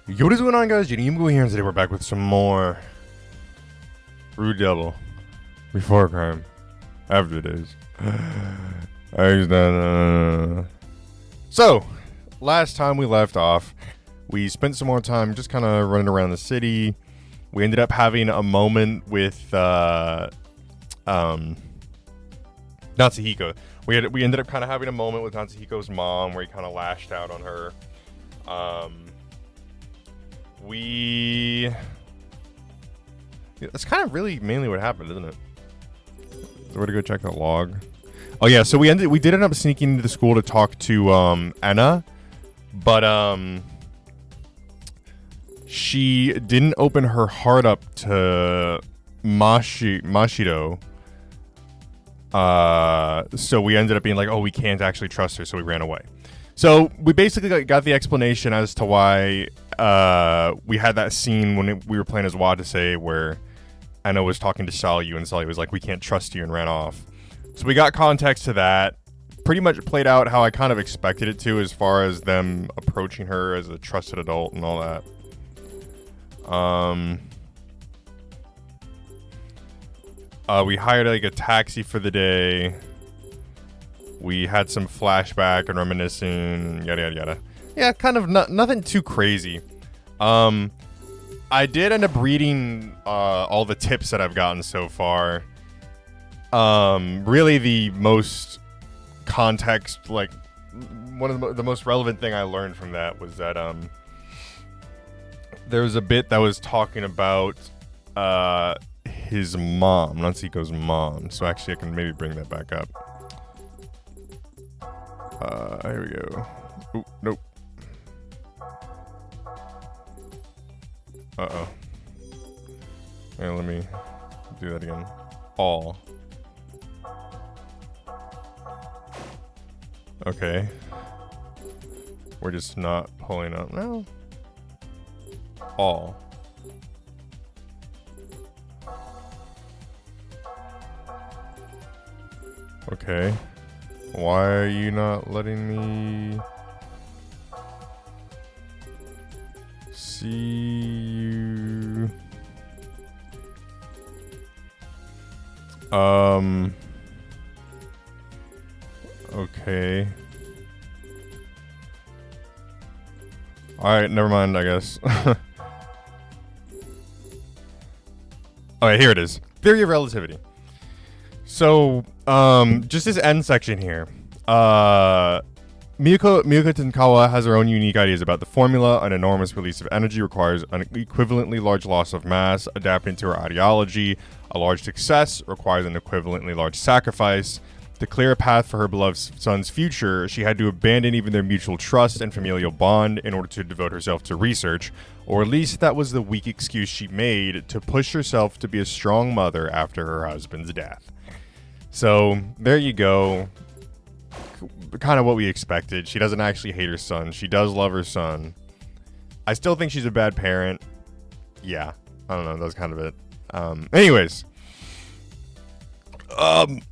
Yo, what is going on, guys? J.Yumeko here, and today we're back with some more Rude Devil. Before crime. After days. So, last time we left off, we spent some more time just kind of running around the city. We ended up having a moment with Natsuhiko. We ended up kind of having a moment with Natsuhiko's mom where he kind of lashed out on her. That's kind of really mainly what happened, isn't it? So we're to go check the log. Oh yeah, so we did end up sneaking into the school to talk to Anna, but she didn't open her heart up to Mashiro. So we ended up being like, oh, we can't actually trust her, so we ran away. So we basically got the explanation as to why we had that scene when we were playing as Watase where Anna was talking to Salyu and Salyu was like, we can't trust you, and ran off. So we got context to that. Pretty much played out how I kind of expected it to, as far as them approaching her as a trusted adult and all that. We hired like a taxi for the day. We had some flashback and reminiscing, yada yada yada. Yeah, kind of nothing too crazy. I did end up reading all the tips that I've gotten so far. Really, the most context, like one of the most relevant thing I learned from that was that there was a bit that was talking about his mom, Natsuhiko's mom. So actually, I can maybe bring that back up. Here we go. Ooh, nope. Uh-oh. Here, let me do that again. All. Okay. We're just not pulling up now. All. Okay. Why are you not letting me see you? Okay. Alright, never mind, I guess. Alright, here it is. Theory of relativity. So, just this end section here. Miyuko Tenkawa has her own unique ideas about the formula. An enormous release of energy requires an equivalently large loss of mass. Adapting to her ideology, a large success requires an equivalently large sacrifice. To clear a path for her beloved son's future, she had to abandon even their mutual trust and familial bond in order to devote herself to research, or at least that was the weak excuse she made to push herself to be a strong mother after her husband's death. So, there you go. Kind of what we expected. She doesn't actually hate her son. She does love her son. I still think she's a bad parent. Yeah. I don't know. That's kind of it. Anyways.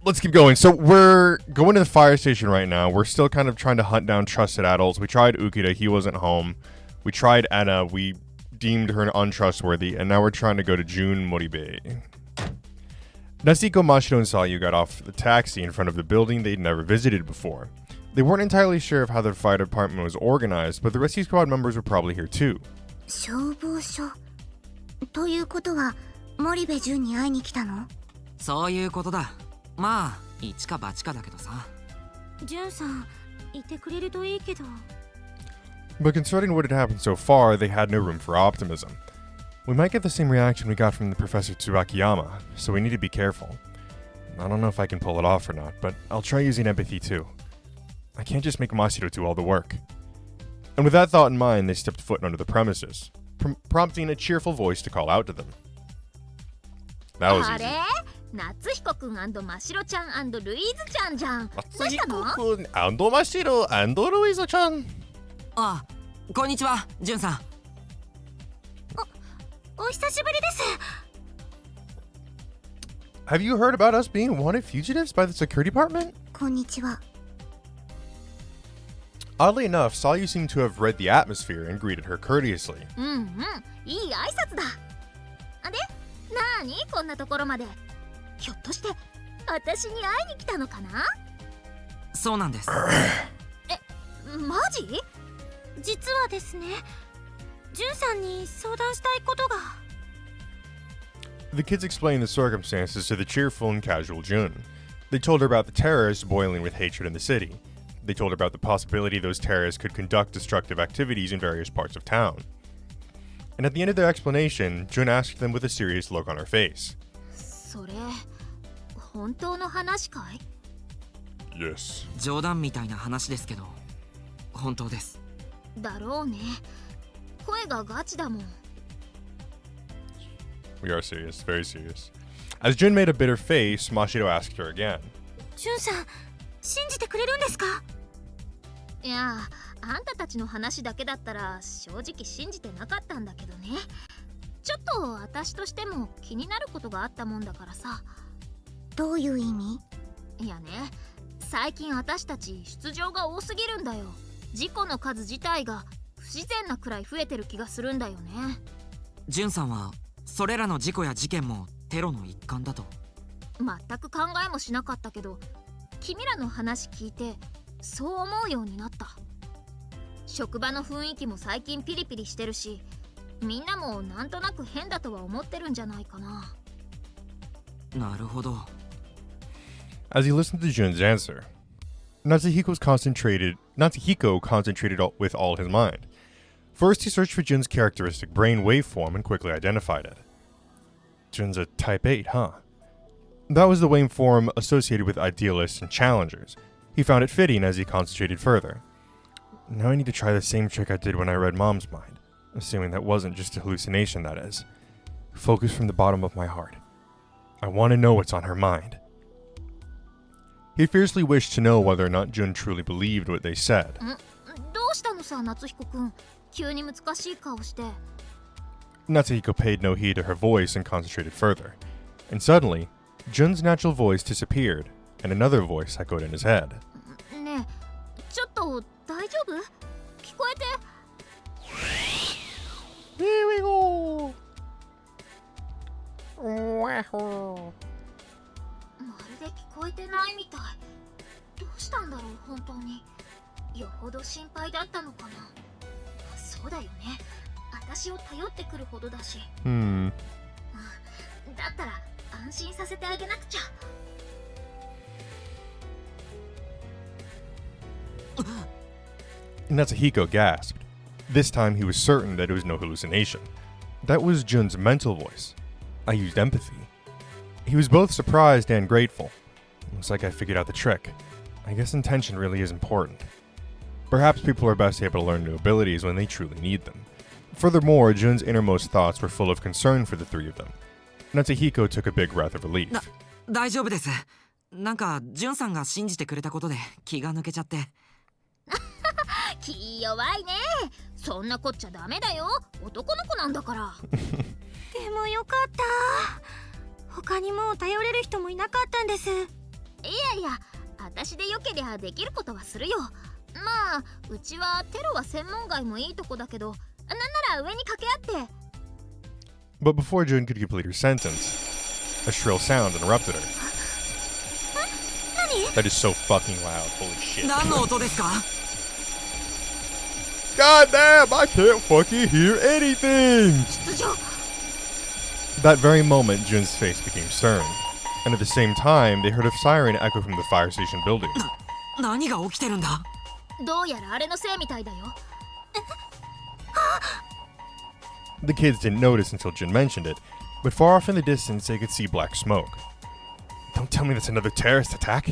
Let's keep going. So, we're going to the fire station right now. We're still kind of trying to hunt down trusted adults. We tried Ukita. He wasn't home. We tried Anna. We deemed her untrustworthy. And now we're trying to go to Jun Moribe. Natsuhiko, Mashiro, and Salyu got off the taxi in front of the building they'd never visited before. They weren't entirely sure of how the fire department was organized, but the rescue squad members were probably here too. 消防署ということは森部純に会いに来たの？そういうことだ。まあ一か八かだけどさ。純さんいてくれるといいけど。But concerning what had happened so far, they had no room for optimism. We might get the same reaction we got from the Professor Tsubakiyama, so we need to be careful. I don't know if I can pull it off or not, but I'll try using empathy too. I can't just make Mashiro do all the work. And with that thought in mind, they stepped foot onto the premises, prompting a cheerful voice to call out to them. That was easy. 夏彦くん&ましろちゃん&ルイーズちゃんじゃん。どうしたの？夏彦くん&ましろ&ルイーズちゃん。あ、こんにちは、ジュンさん。お久しぶりです。Have you heard about us being wanted fugitives by the security department? こんにちは。Oddly enough, Sayu seemed to have read the atmosphere and greeted her courteously. うんうん、いい挨拶だ。で、なーにこんなところまで。ひょっとして私に会いに来たのかな？そうなんです。マジ？実はですね、ジュンさんに相談したいことが。The kids explained the circumstances to the cheerful and casual Jun. They told her about the terrorists boiling with hatred in the city. They told her about the possibility those terrorists could conduct destructive activities in various parts of town. And at the end of their explanation, Jun asked them with a serious look on her face. それ、本当の話かい？ Yes. 冗談みたいな話ですけど、本当です。だろうね。声がガチだもん。We are serious, very serious. As Jun made a bitter face, Mashiro asked her again. ジュンさん、信じてくれるんですか？いや、あんたたちの話だけだったら正直信じてなかったんだけどね。ちょっと私としても気になることがあったもんだからさ。どういう意味？いやね、最近私たち出場が多すぎるんだよ。事故の数自体が不自然なくらい増えてる気がするんだよね。ジュンさんはそれらの事故や事件もテロの一環だと？全く考えもしなかったけど、君らの話聞いてそう思うようになった。職場の雰囲気も最近ピリピリしてるし、みんなもなんとなく変だとは思ってるんじゃないかな。なるほど。As he listened to Jun's answer, Natsuhiko concentrated with all his mind. First, he searched for Jun's characteristic brain waveform and quickly identified it. Jun's a Type 8, huh? That was the waveform associated with idealists and challengers. He found it fitting as he concentrated further. Now I need to try the same trick I did when I read Mom's mind, assuming that wasn't just a hallucination, that is. Focus from the bottom of my heart. I want to know what's on her mind. He fiercely wished to know whether or not Jun truly believed what they said. どうしたのさ、夏彦くん。急に難しい顔して。Natsuhiko paid no heed to her voice and concentrated further. And suddenly, Jun's natural voice disappeared, and another voice echoed in his head. ねえ、ちょっと大丈夫？聞こえて。Here we go! まるで聞こえてないみたい。どうしたんだろう、本当に。よほど心配だったのかな。そうだよね。私を頼ってくるほどだし。だったら安心させてあげなくちゃ。Natsuhiko gasped. This time he was certain that it was no hallucination. That was Jun's mental voice. I used empathy. He was both surprised and grateful. Looks like I figured out the trick. I guess intention really is important. Perhaps people are best able to learn new abilities when they truly need them. Furthermore, Jun's innermost thoughts were full of concern for the three of them. Natsuhiko took a big breath of relief. 大丈夫です。なんかジュンさんが信じてくれたことで気が抜けちゃって。気弱いね。そんなこっちゃダメだよ。男の子なんだから。でもよかった。他にもう頼れる人もいなかったんです。いやいや、私でよけりゃできることはするよ。まあ、うちはテロは専門外もいいとこだけど、なんなら上に掛け合って。But before Jun could complete her sentence, a shrill sound interrupted her. 何？ That is so fucking loud. Holy shit. 何の音ですか？ God damn, I can't fucking hear anything! 出場。 That very moment, Jun's face became stern. And at the same time, they heard a siren echo from the fire station building. 何が起きてるんだ？どうやらあれのせいみたいだよ。The kids didn't notice until Jun mentioned it, but far off in the distance they could see black smoke. Don't tell me that's another terrorist attack.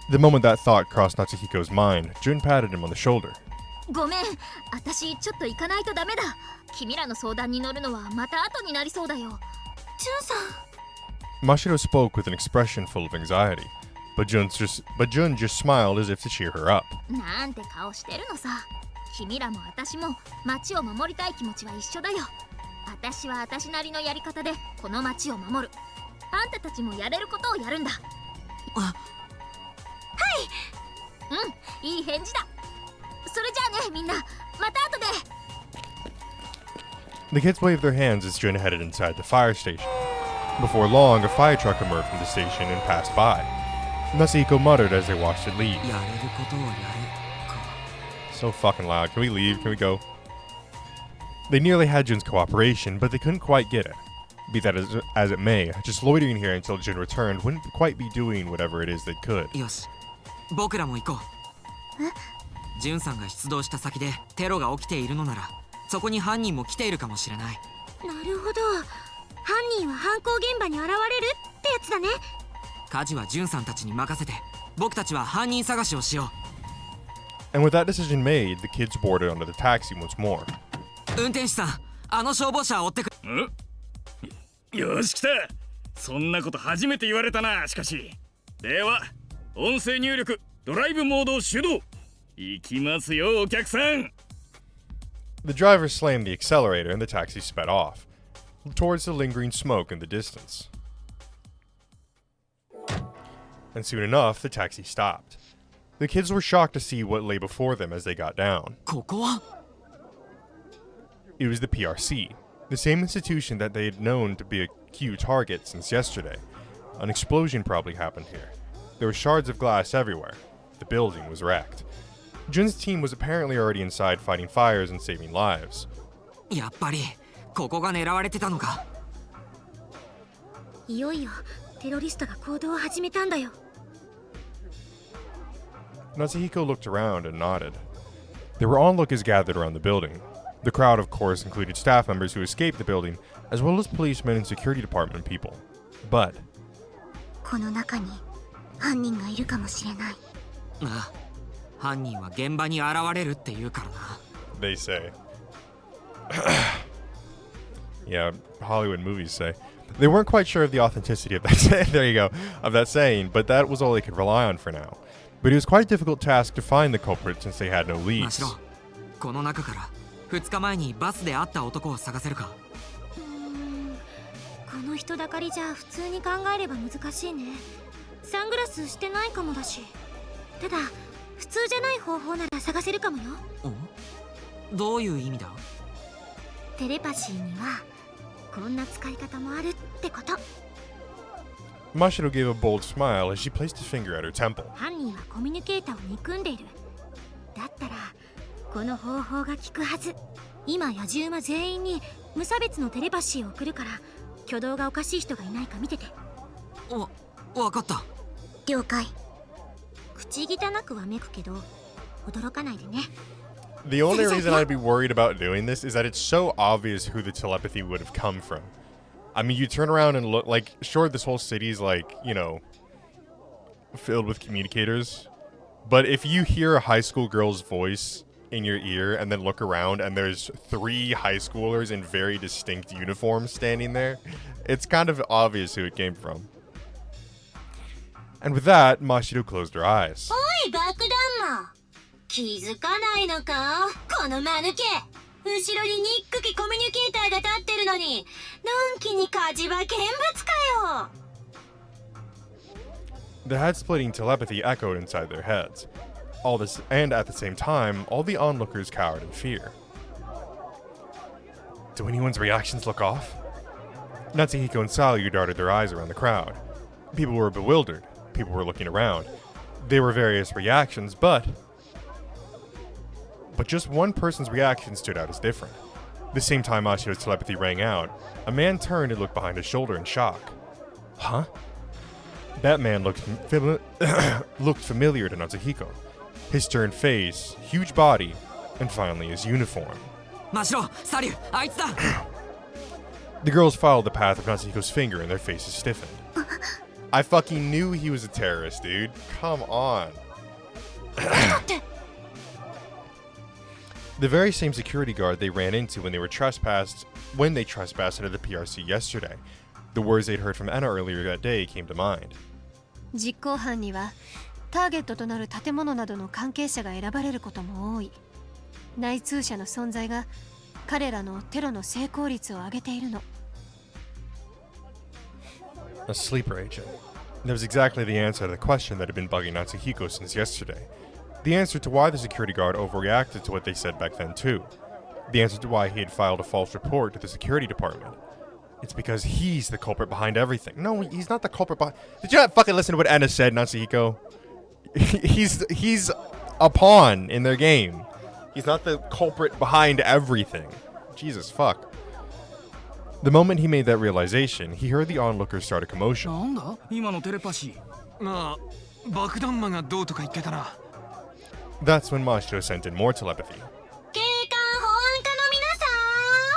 The moment that thought crossed Natsuhiko's mind, Jun patted him on the shoulder. ごめん、私ちょっと行かないとダメだ。君らの相談に乗るのはまた後になりそうだよ。ジュンさん。Mashiro spoke with an expression full of anxiety, but Jun just smiled as if to cheer her up. なんて顔してるのさ。君らも私も町を守りたい気持ちは一緒だよ。私は私なりのやり方でこの町を守る。あんたたちもやれることをやるんだ。はい。いい返事だ。それじゃあねみんな、また後で。 The kids waved their hands as Jun headed inside the fire station. Before long, a fire truck emerged from the station and passed by. Natsuhiko muttered as they watched it leave. やれることをやるか。 So fucking loud. Can we leave? Can we go? They nearly had Jun's cooperation, but they couldn't quite get it. Be that as it may, just loitering here until Jun returned wouldn't quite be doing whatever it is they could. よし、僕らも行こう。ジュンさんが出動した先でテロが起きているのなら、そこに犯人も来ているかもしれない。なるほど、犯人は犯行現場に現れるってやつだね。火事はジュンさんたちに任せて、僕たちは犯人探しをしよう。And with that decision made, the kids boarded onto the taxi once more. 運転手さん、あの消防車を追ってく。よし来た。そんなこと初めて言われたな。しかしでは音声入力ドライブモード手動行きますよお客さん。 The driver slammed the accelerator and the taxi sped off towards the lingering smoke in the distance. And soon enough, the taxi stopped. The kids were shocked to see what lay before them as they got down. ここは It was the PRC, the same institution that they had known to be a key target since yesterday. An explosion probably happened here. There were shards of glass everywhere. The building was wrecked. Jun's team was apparently already inside fighting fires and saving lives. やっぱりここが狙われてたのか。いよいよテロリストが行動を始めたんだよ。 Natsuhiko looked around and nodded. There were onlookers gathered around the building. The crowd, of course, included staff members who escaped the building, as well as policemen and security department people. But この中に犯人がいるかもしれない。ああ、犯人は現場に現れるって言うからな。 they say. Yeah, Hollywood movies say. They weren't quite sure of the authenticity of that there you go, of that saying, but that was all they could rely on for now. But it was quite a difficult task to find the culprit since they had no マ leads. シロ、この中から2日前にバスで会った男を探せるか。この人だかりじゃ普通に考えれば難しいね。サングラスしてないかもだし。ただ普通じゃない方法なら探せるかもよ。どういう意味だ？テレパシーにはこんな使い方もあるってこと。 Mashiro gave a bold smile as she placed a finger at her temple. 犯人はコミュニケーターを憎んでいる。だったらこの方法が効くはず。今野獣馬全員に無差別のテレパシーを送るから、挙動がおかしい人がいないか見てて。わかった。了解。口汚くわめくけど驚かないでね。 The only reason I'd be worried about doing this is that it's so obvious who the telepathy would have come from. I mean, you turn around and look, like, sure, this whole city's, like, you know, filled with communicators. But if you hear a high school girl's voice in your ear and then look around and there's 3 high schoolers in very distinct uniforms standing there, it's kind of obvious who it came from. And with that, Mashiro closed her eyes. おい、爆弾魔。気づかないのかこの間抜け。後ろに憎きコミュニケーターが立ってるのに、のんきに火事場見物かよ。 The head-splitting telepathy echoed inside their heads. All this, and at the same time, all the onlookers cowered in fear. Do anyone's reactions look off? Natsuhiko and Sayu darted their eyes around the crowd. People were bewildered. People were looking around. There were various reactions, but just one person's reaction stood out as different. The same time Mashiro's telepathy rang out, a man turned and looked behind his shoulder in shock. Huh? That man looked familiar to Natsuhiko. His stern face, huge body, and finally his uniform. マシロ、サリュ、あいつだ。 The girls followed the path of Natsuhiko's finger and their faces stiffened. I fucking knew he was a terrorist, dude. Come on. The very same security guard they ran into when they trespassed into the PRC yesterday. The words they'd heard from Enna earlier that day came to mind. 実行犯にはターゲットとなる建物などの関係者が選ばれることも多い。内通者の存在が彼らのテロの成功率を上げているの。A sleeper agent. That was exactly the answer to the question that had been bugging Natsuhiko since yesterday. The answer to why the security guard overreacted to what they said back then too. The answer to why he had filed a false report to the security department. It's because he's the culprit behind everything. No, he's not the culprit behind... Did you not fucking listen to what Anna said, Natsuhiko? He's a pawn in their game. He's not the culprit behind everything. Jesus, fuck. The moment he made that realization, he heard the onlookers start a commotion. なんだ今のテレパシー。まあ爆弾魔がどうとか言ってたな。 That's when Mashiro sent in more telepathy. 警官保安課の皆さ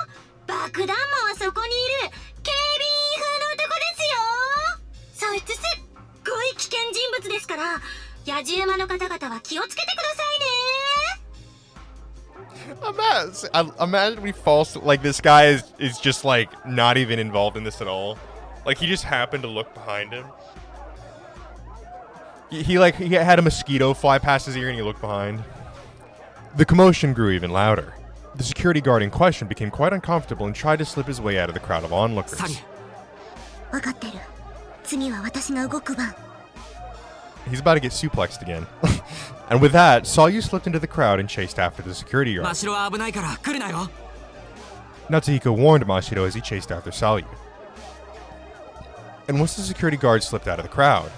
ん、爆弾魔はそこにいる警備員風の男ですよ。そいつすっごい危険人物ですから、野獣馬の方々は気をつけてくださいね。 Imagine we false like this guy is just like not even involved in this at all. Like he just happened to look behind him. He had a mosquito fly past his ear and he looked behind. The commotion grew even louder. The security guard in question became quite uncomfortable and tried to slip his way out of the crowd of onlookers. 分かってる。次は私が動く番。 He's about to get suplexed again. And with that, Salyu slipped into the crowd and chased after the security guard. マシロは危ないから来るなよ。 Natsuhiko warned Mashiro as he chased after Salyu. And once the security guard slipped out of the crowd,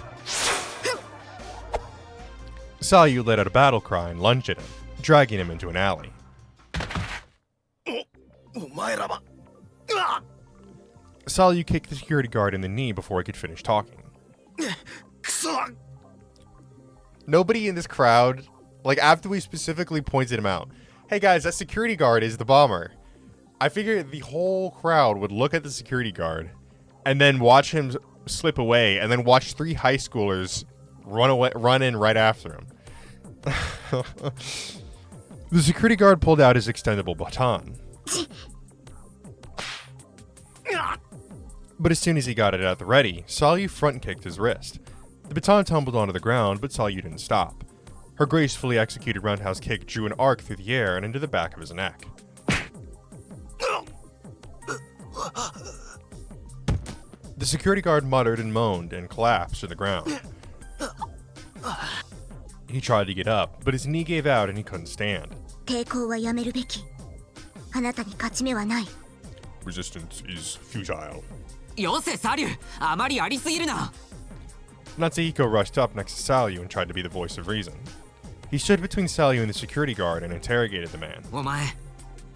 Salyu let out a battle cry and lunged at him, dragging him into an alley. Salyu kicked the security guard in the knee before he could finish talking. Nobody in this crowd, like after we specifically pointed him out, hey guys, that security guard is the bomber. I figured the whole crowd would look at the security guard and then watch him slip away and then watch 3 high schoolers run in right after him. The security guard pulled out his extendable baton. But as soon as he got it at the ready, Salyu front kicked his wrist. The baton tumbled onto the ground, but Salyu didn't stop. Her gracefully executed roundhouse kick drew an arc through the air and into the back of his neck. The security guard muttered and moaned and collapsed to the ground. He tried to get up, but his knee gave out and he couldn't stand. 抵抗はやめるべき。あなたに勝ち目はない。 Resistance is futile. よせサリュ、あまりやりすぎるな。 Natsuhiko rushed up next to Salyu and tried to be the voice of reason. He stood between Salyu and the security guard and interrogated the man. お前、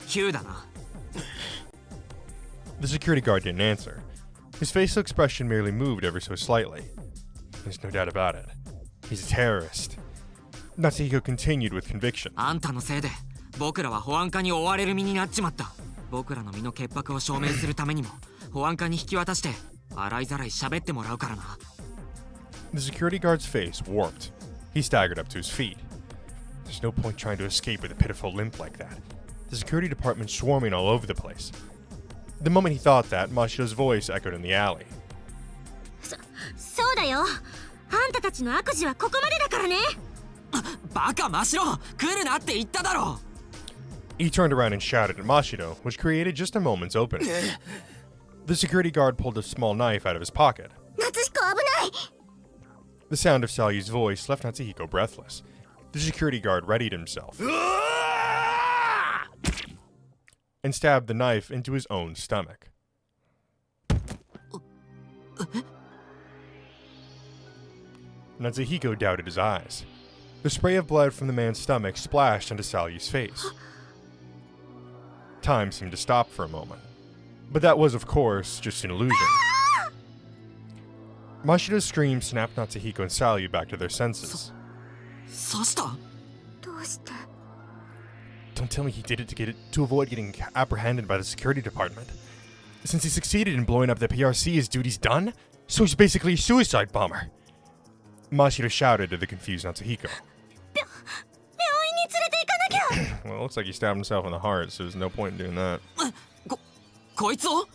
ヒューだな。 The security guard didn't answer. His facial expression merely moved ever so slightly. There's no doubt about it. He's a terrorist. Natsuhiko continued with conviction. あんたのせいで僕らは保安課に追われる身になっちまった。僕らの身の潔白を証明するためにも保安課に引き渡して洗いざらい喋ってもらうからな。 The security guard's face warped. He staggered up to his feet. There's no point trying to escape with a pitiful limp like that. The security department's swarming all over the place. The moment he thought that, Mashiro's voice echoed in the alley. そうだよ。あんたたちの悪事はここまでだからね。バカマシロ、来るなって言っただろ。 He turned around and shouted at Mashiro, which created just a moment's opening. The security guard pulled a small knife out of his pocket. 夏彦危ない。 The sound of Salyu's voice left Natsuhiko breathless. The security guard readied himself and stabbed the knife into his own stomach. Natsuhiko doubted his eyes. The spray of blood from the man's stomach splashed into Salyu's face. Time seemed to stop for a moment. But that was, of course, just an illusion. Mashiro's scream snapped Natsuhiko and Salyu back to their senses. 刺した？ どうして？ Don't tell me he did it to avoid getting apprehended by the security department. Since he succeeded in blowing up the PRC, his duty's done? So he's basically a suicide bomber. Mashiro shouted to the confused Natsuhiko. 病院に連れて行かなきゃ。 Well, it looks like he stabbed himself in the heart, so there's no point in doing that. こいつを？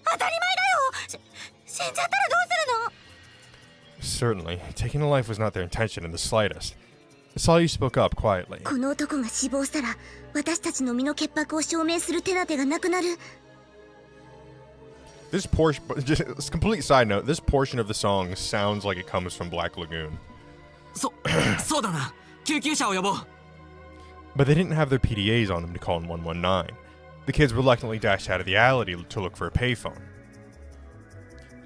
当たり前だよ。死んじゃったらどうするの？ Certainly, taking a life was not their intention in the slightest. Salyu spoke up quietly. この男が死亡したら、私たちの身の潔白を証明する手立てがなくなる。 This portion, just complete side note, this portion of the song sounds like it comes from Black Lagoon. そうだな。救急車を呼ぼう。 But they didn't have their PDAs on them to call in 119. The kids reluctantly dashed out of the alley to look for a payphone.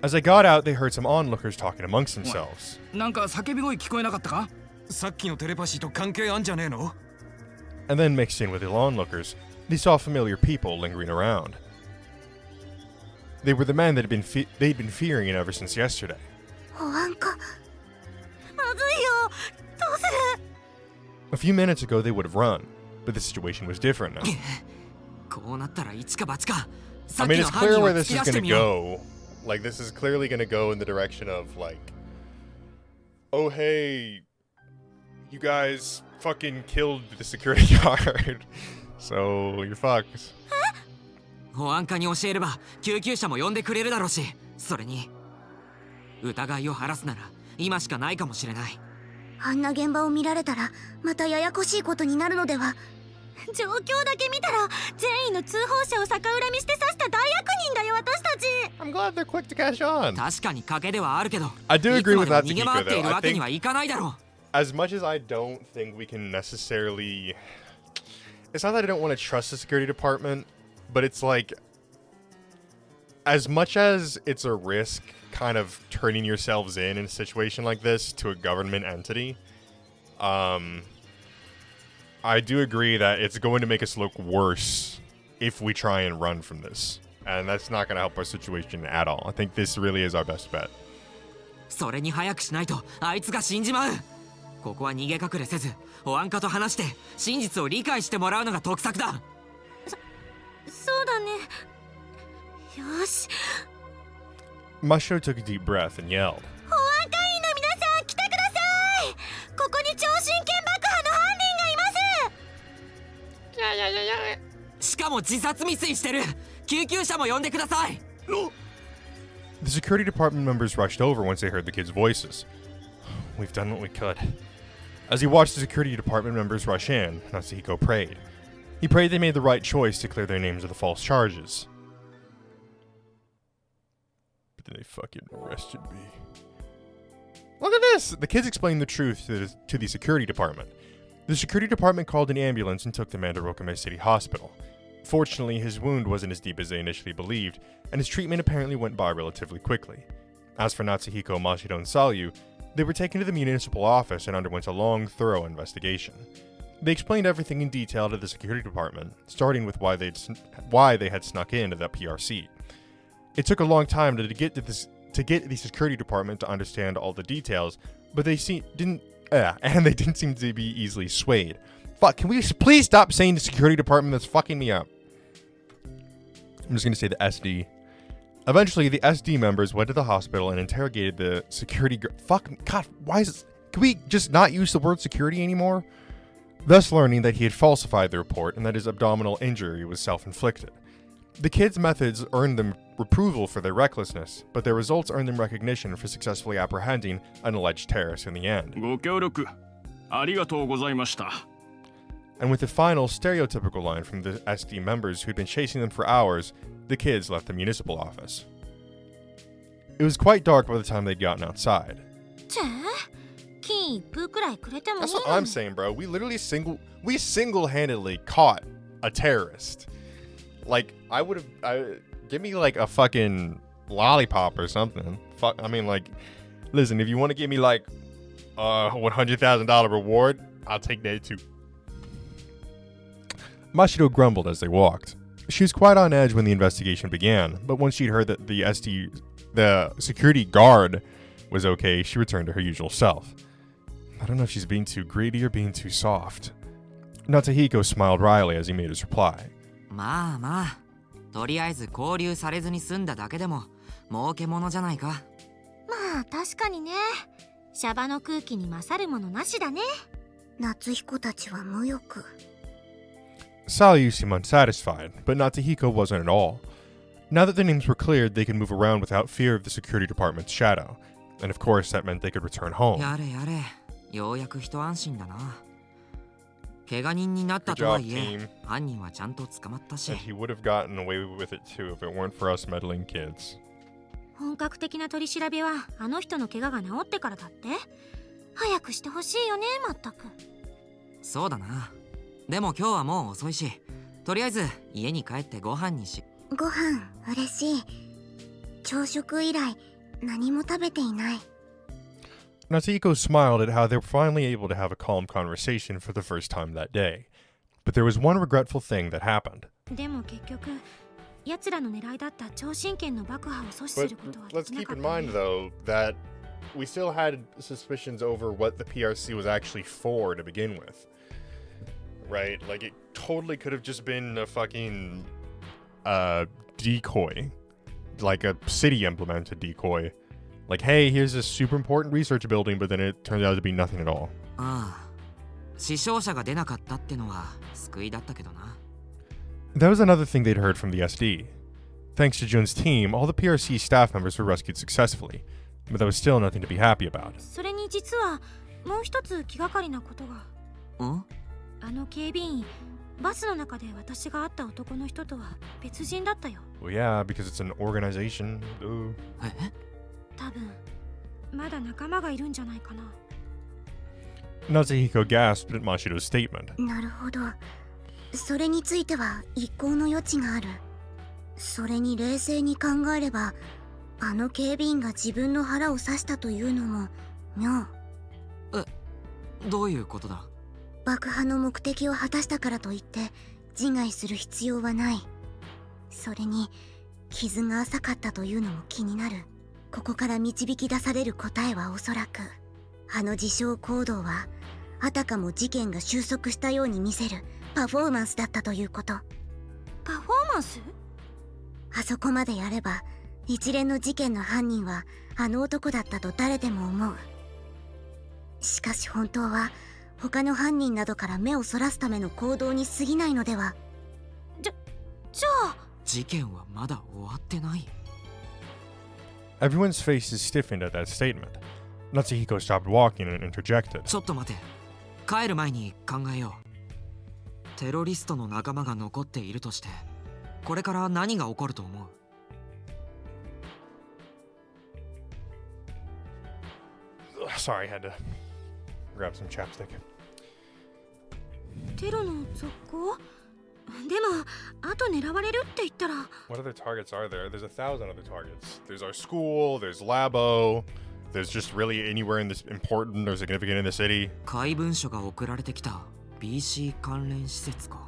As they got out, they heard some onlookers talking amongst themselves. なんか叫び声聞こえなかったか？さっきのテレパシーと関係あんじゃねえの？ And then mixed in with the onlookers, they saw familiar people lingering around. They were the men that they'd been fearing ever since yesterday. 保安課。まずいよ。どうする？ A few minutes ago, they would have run, but the situation was different now. こうなったら一か八か。さ I っ mean, きの it's 犯 clear 人を where 突 this き is 出して going to みよう。 go. Like, this is clearly going to go in the direction of, like, oh, hey, you guys fucking killed the security guard. So, you're fucked. 保安課に教えれば救急車も呼んでくれるだろうし、それに疑いを晴らすなら今しかないかもしれない。あんな現場を見られたらまたややこしいことになるのでは。状況だけ見たら善意の通報者を逆恨みして刺した大悪人だよ私たち。 I'm glad they're quick to catch on. 確かに賭けではあるけど、 I do いつ agree ま with でも that, 逃げ回ってい Takiko, る though. わ I けに think はいかないだろう。 as much as I don't think we can necessarily... It's not that I don't want to trust the security department, but it's like... As much as it's a risk kind of turning yourselves in a situation like this to a government entity, I do agree that it's going to make us look worse if we try and run from this. And that's not going to help our situation at all. I think this really is our best bet. それに早くしないとあいつが死んじまう。ここは逃げ隠れせず保安課と話して真実を理解してもらうのが得策だ。そうだね。よし。 Mashiro took a deep breath and yelled. 保安課員の皆さん来てください。ここに超真剣爆破の犯人がいます。しかも自殺未遂してる。救急車も呼んでください。 The security department members rushed over once they heard the kids' voices. We've done what we could. As he watched the security department members rush in, Natsuhiko prayed. He prayed they made the right choice to clear their names of the false charges. But then they fucking arrested me. Look at this! The kids explained the truth to the security department. The security department called an ambulance and took the man to Rokame City Hospital. Fortunately, his wound wasn't as deep as they initially believed, and his treatment apparently went by relatively quickly. As for Natsuhiko, Mashiro, and Sayu, they were taken to the municipal office and underwent a long, thorough investigation. They explained everything in detail to the security department, starting with why they had snuck into that PRC. It took a long time to get the security department to understand all the details, but they didn't seem to be easily swayed. Fuck, can we please stop saying the security department? That's fucking me up. I'm just gonna say the SD. Eventually, the SD members went to the hospital and interrogated the security fuck, God, why is this? Can we just not use the word security anymore? Thus learning that he had falsified the report and that his abdominal injury was self-inflicted. The kids' methods earned them approval for their recklessness, but their results earned them recognition for successfully apprehending an alleged terrorist in the end. ご協力ありがとうございました。 And with the final stereotypical line from the SD members who'd been chasing them for hours, the kids left the municipal office. It was quite dark by the time they'd gotten outside. 金一封くらいくれてもいい That's の what I'm saying, bro. We literally single-handedly caught a terrorist. Like, give me like a fucking lollipop or something. Fuck, I mean, like, listen, if you want to give me like a $100,000 reward, I'll take that too. Mashiro grumbled as they walked. She was quite on edge when the investigation began, but once she'd heard that the security guard was okay, she returned to her usual self. I don't know if she's being too greedy or being too soft. Natsuhiko smiled wryly as he made his reply. まあまあ、とりあえず交流されずに済んだだけでも儲けものじゃないか。まあ確かにね。シャバの空気に勝るものなしだね。夏彦たちは無欲。 Sayu seemed unsatisfied, but Natsuhiko wasn't at all. Now that their names were cleared, they could move around without fear of the security department's shadow. And of course, that meant they could return home. やれやれ、ようやく一安心だな。怪我人になったとはいえ、犯人はちゃんと捕まったし。 And he would have gotten away with it too if it weren't for us meddling kids. 本格的な取り調べはあの人の怪我が治ってからだって。早くしてほしいよね、まったく。そうだな。でも今日はもう遅いし、とりあえず家に帰ってご飯にし。ご飯嬉しい。朝食以来何も食べていない。Natsuhiko smiled at how they were finally able to have a calm conversation for the first time that day. But there was one regretful thing that happened. でも結局奴らの狙いだった超神拳の爆破を阻止す But ることは let's できな keep かっ in た mind, ね。 though, that we still had suspicions over what the PRC was actually for to begin with. Right? Like, it totally could have just been a fucking decoy. Like a city implemented decoy. Like, hey, here's this super important research building, but then it turns out to be nothing at all. ああ、死傷者が出なかったってのは救いだったけどな。That was another thing they'd heard from the SD. Thanks to Jun's team, all the PRC staff members were rescued successfully, but that was still nothing to be happy about. それに実はもう一つ気がかりなことが。ん？あの警備員、バスの中で私が会った男の人とは別人だったよ。Well, yeah, because it's an organization. Ooh. え？多分まだ仲間がいるんじゃないかな。 Natsuhiko gasped at Mashiro's statement. なるほど。それについては一向の余地がある。それに冷静に考えれば、あの警備員が自分の腹を刺したというのも妙。どういうことだ？爆破の目的を果たしたからといって自害する必要はない。それに傷が浅かったというのも気になる。ここから導き出される答えはおそらく、あの自傷行動はあたかも事件が収束したように見せるパフォーマンスだったということ。パフォーマンス？あそこまでやれば一連の事件の犯人はあの男だったと誰でも思う。しかし本当は他の犯人などから目をそらすための行動に過ぎないのでは。じゃあ事件はまだ終わってない。Everyone's faces stiffened at that statement. Natsuhiko stopped walking and interjected. ちょっと待て。帰る前に考えよう。テロリストの仲間が残っているとして、これから何が起こると思う？ Sorry, I had to grab some chapstick. テロの続行？でも、あと狙われるって言ったら。 What other targets are there? There's 1,000 other targets. There's our school, there's Labo, there's just really anywhere in this important or significant in the city. 怪文書が送られてきた BC 関連施設か。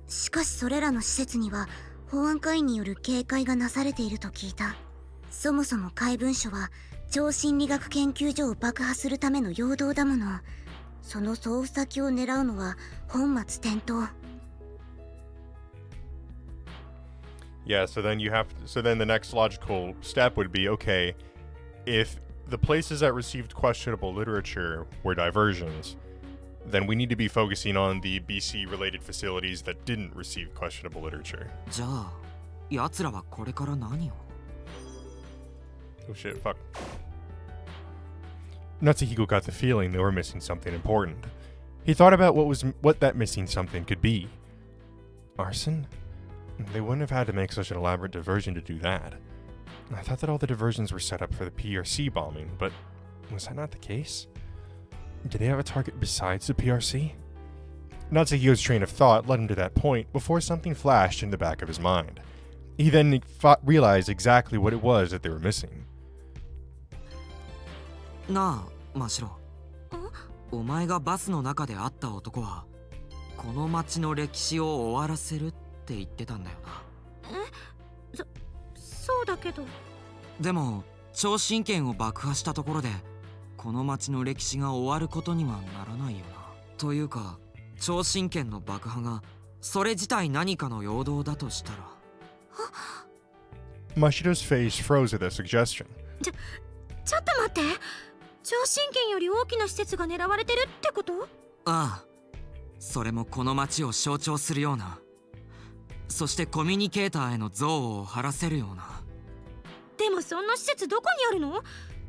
しかしそれらの施設には保安会による警戒がなされていると聞いた。そもそも怪文書は超心理学研究所を爆破するための陽動だもの。その送付先を狙うのは本末転倒。Yeah, so then the next logical step would be, okay, if the places that received questionable literature were diversions, then we need to be focusing on the BC related facilities that didn't receive questionable literature. じゃあ、奴らはこれから何を？ Oh shit, fuck. Natsuhiko got the feeling they were missing something important. He thought about what that missing something could be. Arson? They wouldn't have had to make such an elaborate diversion to do that. I thought that all the diversions were set up for the PRC bombing, but was that not the case? Did they have a target besides the PRC? Natsuhiko's train of thought led him to that point before something flashed in the back of his mind. He then realized exactly what it was that they were missing. なあ、真白。お前がバスの中で会った男は、この町の歴史を終わらせるって言ってたんだよな。そうだけど。でも、超神拳を爆破したところで、この町の歴史が終わることにはならないよな。というか、超神拳の爆破が、それ自体何かの陽動だとしたら。Mashiro's face froze at that suggestion. ちょっと待って。超神拳より大きな施設が狙われてるってこと？ああ。それもこの町を象徴するような。そしてコミュニケーターへの憎悪を晴らせるような。でもそんな施設どこにあるの？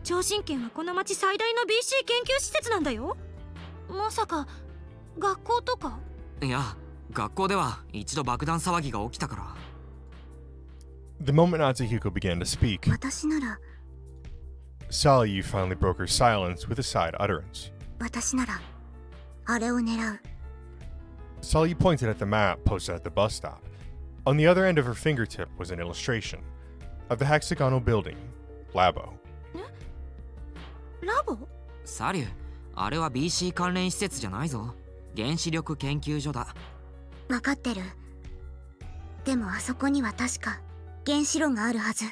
超神拳はこの町最大の BC 研究施設なんだよ。まさか学校とか？いや、学校では一度爆弾騒ぎが起きたから。The moment Natsuhiko began to speak, 私なら Sally finally broke her silence with a side utterance. 私ならあれを狙う。 Sully pointed at the map posted at the bus stop. On the other end of her fingertip was an illustration of the hexagonal building, Labo. ラボ？サリュー、あれは BC 関連施設じゃないぞ。原子力研究所だ。わかってる。でもあそこには確か原子炉があるはず。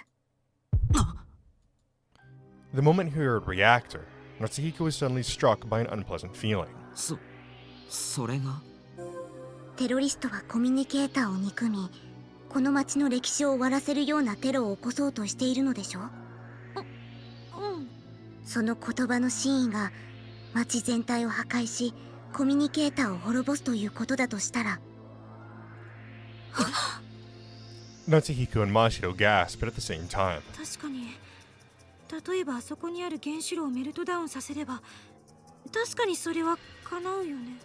The moment he heard reactor, Natsuhiko was suddenly struck by an unpleasant feeling. それがテロリストはコミュニケーターを憎み、この町の歴史を終わらせるようなテロを起こそうとしているのでしょ？その言葉の真意が町全体を破壊し、コミュニケーターを滅ぼすということだとしたら。Natsuhiko and Mashiro gasped at the same time. 確かに、例えばあそこにある原子炉をメルトダウンさせれば確かにそれは叶うよね。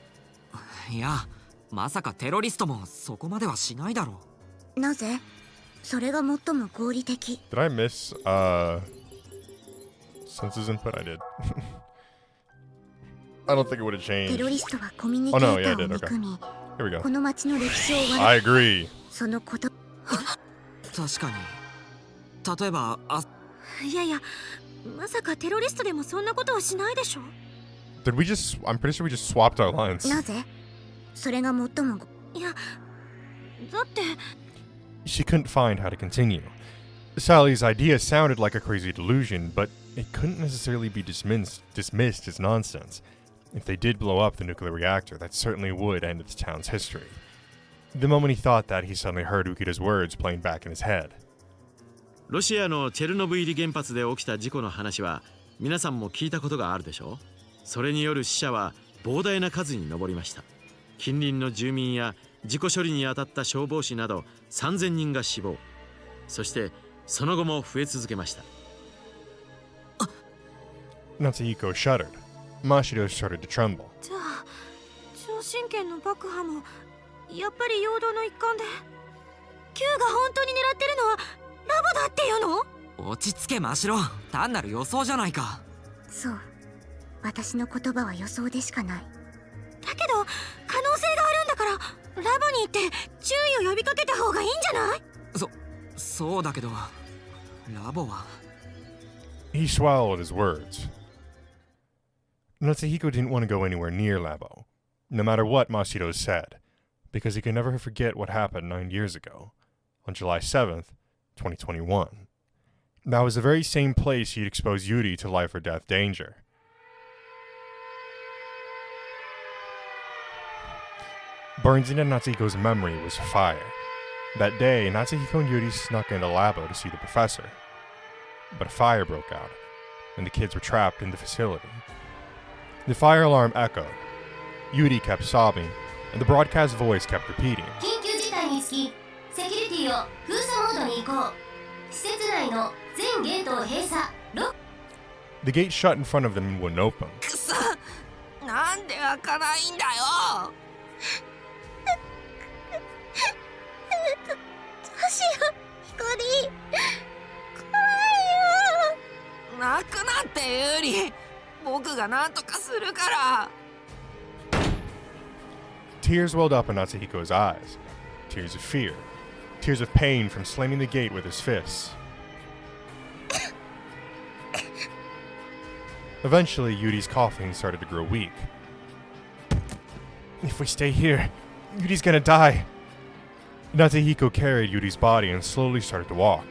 いや、まさかテロリストもそこまではしないだろう。なぜ？それが最も合理的。 Did I miss senses input? I did. I don't think it would have テ changed. ロリストはコミュニケータ Oh, no, yeah, ー I を did. 憎み、 Here we go. この町の歴史を終わら I agree. そのこと。確かに。例えばいやいや、まさかテロリストでもそんなことはしないでしょ。 Did we just? I'm pretty sure we just swapped our lines. なぜ？それが最も。いや、だって She couldn't find how to continue. Sally's idea sounded like a crazy delusion, but it couldn't necessarily be dismissed as nonsense. If they did blow up the nuclear reactor, that certainly would end the town's history. The moment he thought that, he suddenly heard Ukida's words playing back in his head. ロシアのチェルノブイリ原発で起きた事故の話は皆さんも聞いたことがあるでしょう。それによる死者は膨大な数に上りました。近隣の住民や事故処理に当たった消防士など3000人が死亡。そしてその後も増え続けました。Natsuhiko shuddered. Mashiro started to tremble. じゃあ超神拳の爆破もやっぱり陽動の一環で Q が本当に狙ってるのはラボだっていうの？落ち着けマシロ、単なる予想じゃないか。そう。私の言葉は予想でしかない。だけど可能性があるんだからラボに行って注意を呼びかけた方がいいんじゃない？そうだけどラボは。 He swallowed his words. Natsuhiko didn't want to go anywhere near Labo, no matter what Mashiro said, because he could never forget what happened 9 years ago, on July 7th, 2021. That was the very same place he'd exposed Yuri to life or death danger. Burned into Natsuhiko's memory was fire. That day, Natsuhiko and Yuri snuck into Labo to see the professor. But a fire broke out, and the kids were trapped in the facility. The fire alarm echoed. Yuri kept sobbing, and the broadcast voice kept repeating. 緊急事態につき、セキュリティを封鎖モードに移行。施設内の全ゲートを閉鎖。The gate shut in front of them and wouldn't open. くそ、なんで開かないんだよ。どうしよう、光。怖いよ。泣くなってユーリ、僕が何とかするから。 Tears welled up in Natsuhiko's eyes. Tears of fear. Tears of pain from slamming the gate with his fists. Eventually, Yuri's coughing started to grow weak. If we stay here, Yuri's gonna die. Natsuhiko carried Yuri's body and slowly started to walk.